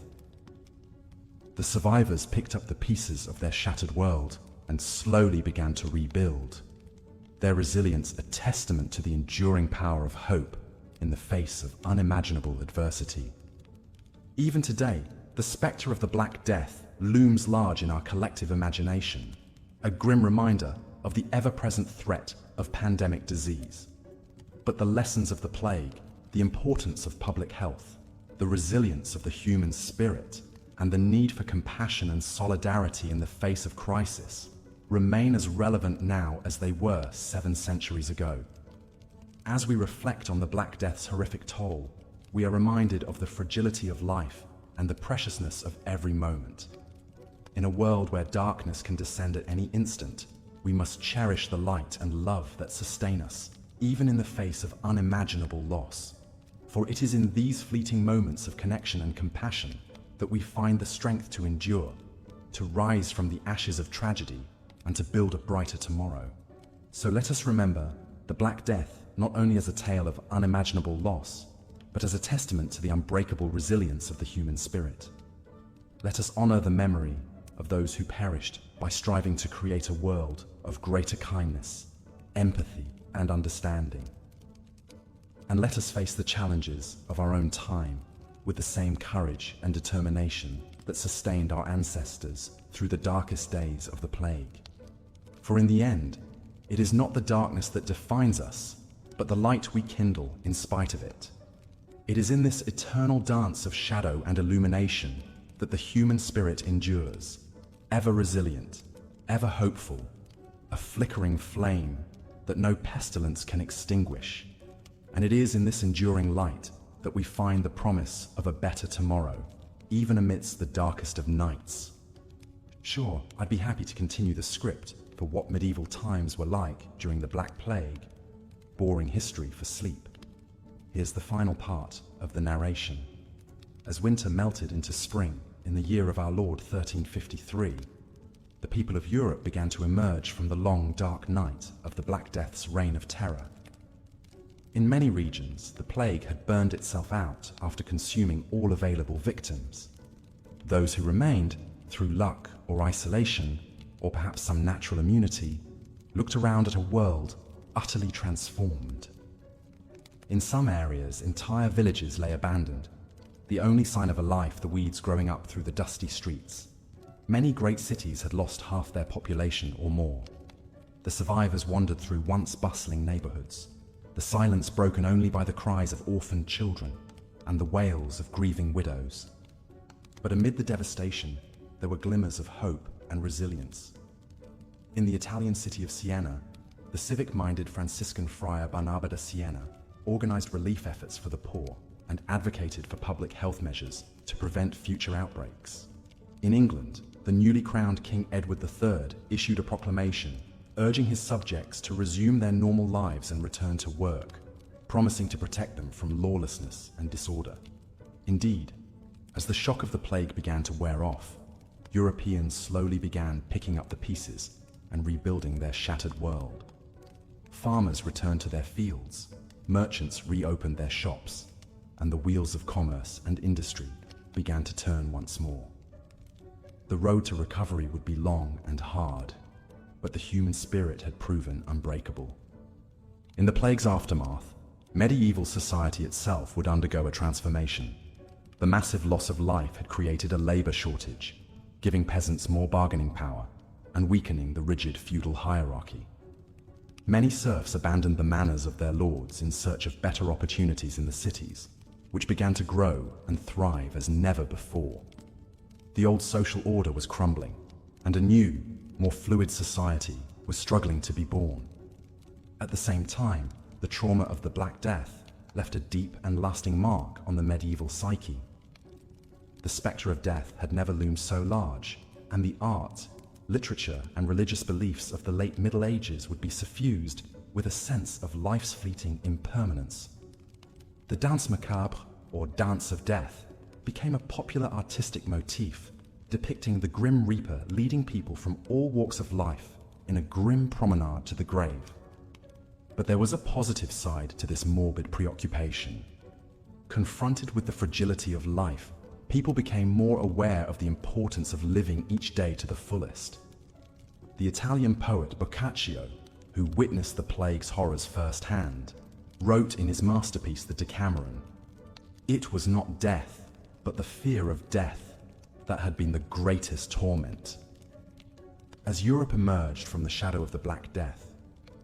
The survivors picked up the pieces of their shattered world and slowly began to rebuild, their resilience a testament to the enduring power of hope in the face of unimaginable adversity. Even today, the specter of the Black Death looms large in our collective imagination, a grim reminder of the ever-present threat of pandemic disease. But the lessons of the plague, the importance of public health, the resilience of the human spirit, and the need for compassion and solidarity in the face of crisis remain as relevant now as they were 7 centuries ago. As we reflect on the Black Death's horrific toll, we are reminded of the fragility of life and the preciousness of every moment. In a world where darkness can descend at any instant, we must cherish the light and love that sustain us, even in the face of unimaginable loss. For it is in these fleeting moments of connection and compassion that we find the strength to endure, to rise from the ashes of tragedy, and to build a brighter tomorrow. So let us remember the Black Death not only as a tale of unimaginable loss, but as a testament to the unbreakable resilience of the human spirit. Let us honor the memory of those who perished by striving to create a world of greater kindness, empathy, and understanding. And let us face the challenges of our own time with the same courage and determination that sustained our ancestors through the darkest days of the plague. For in the end, it is not the darkness that defines us, but the light we kindle in spite of it. It is in this eternal dance of shadow and illumination that the human spirit endures, ever resilient, ever hopeful, a flickering flame that no pestilence can extinguish. And it is in this enduring light that we find the promise of a better tomorrow, even amidst the darkest of nights. Sure, I'd be happy to continue the script for what medieval times were like during the Black Plague. Boring history for sleep. Here's the final part of the narration. As winter melted into spring in the year of our Lord 1353, the people of Europe began to emerge from the long, dark night of the Black Death's reign of terror. In many regions, the plague had burned itself out after consuming all available victims. Those who remained, through luck or isolation, or perhaps some natural immunity, looked around at a world utterly transformed. In some areas, entire villages lay abandoned, the only sign of a life the weeds growing up through the dusty streets. Many great cities had lost half their population or more. The survivors wandered through once bustling neighborhoods, the silence broken only by the cries of orphaned children and the wails of grieving widows. But amid the devastation, there were glimmers of hope and resilience. In the Italian city of Siena, the civic-minded Franciscan friar Barnaba da Siena organized relief efforts for the poor and advocated for public health measures to prevent future outbreaks. In England, the newly crowned King Edward III issued a proclamation urging his subjects to resume their normal lives and return to work, promising to protect them from lawlessness and disorder. Indeed, as the shock of the plague began to wear off, Europeans slowly began picking up the pieces and rebuilding their shattered world. Farmers returned to their fields, merchants reopened their shops, and the wheels of commerce and industry began to turn once more. The road to recovery would be long and hard, but the human spirit had proven unbreakable. In the plague's aftermath, medieval society itself would undergo a transformation. The massive loss of life had created a labor shortage, giving peasants more bargaining power and weakening the rigid feudal hierarchy. Many serfs abandoned the manners of their lords in search of better opportunities in the cities, which began to grow and thrive as never before. The old social order was crumbling, and a new, more fluid society was struggling to be born. At the same time, the trauma of the Black Death left a deep and lasting mark on the medieval psyche. The spectre of death had never loomed so large, and the art, literature, and religious beliefs of the late Middle Ages would be suffused with a sense of life's fleeting impermanence. The danse macabre, or dance of death, became a popular artistic motif, depicting the Grim Reaper leading people from all walks of life in a grim promenade to the grave. But there was a positive side to this morbid preoccupation. Confronted with the fragility of life, people became more aware of the importance of living each day to the fullest. The Italian poet Boccaccio, who witnessed the plague's horrors firsthand, wrote in his masterpiece The Decameron, "It was not death, but the fear of death that had been the greatest torment." As Europe emerged from the shadow of the Black Death,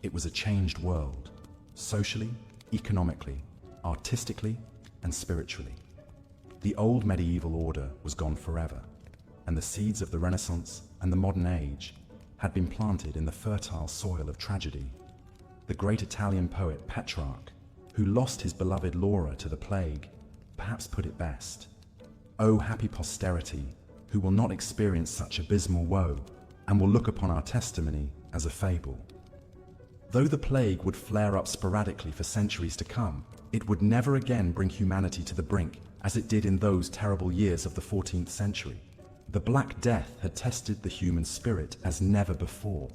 it was a changed world, socially, economically, artistically, and spiritually. The old medieval order was gone forever, and the seeds of the Renaissance and the modern age had been planted in the fertile soil of tragedy. The great Italian poet Petrarch, who lost his beloved Laura to the plague, perhaps put it best: "O happy posterity, who will not experience such abysmal woe, and will look upon our testimony as a fable." Though the plague would flare up sporadically for centuries to come, it would never again bring humanity to the brink as it did in those terrible years of the 14th century. The Black Death had tested the human spirit as never before,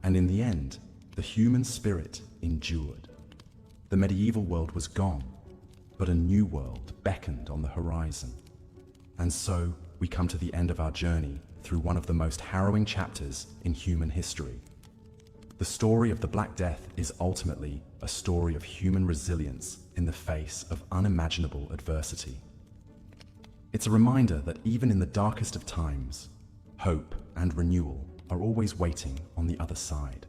and in the end, the human spirit endured. The medieval world was gone, but a new world beckoned on the horizon. And so, we come to the end of our journey through one of the most harrowing chapters in human history. The story of the Black Death is ultimately a story of human resilience in the face of unimaginable adversity. It's a reminder that even in the darkest of times, hope and renewal are always waiting on the other side.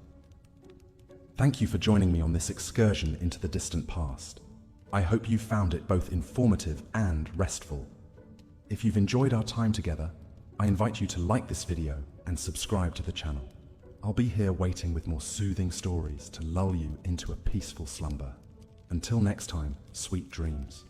Thank you for joining me on this excursion into the distant past. I hope you found it both informative and restful. If you've enjoyed our time together, I invite you to like this video and subscribe to the channel. I'll be here waiting with more soothing stories to lull you into a peaceful slumber. Until next time, sweet dreams.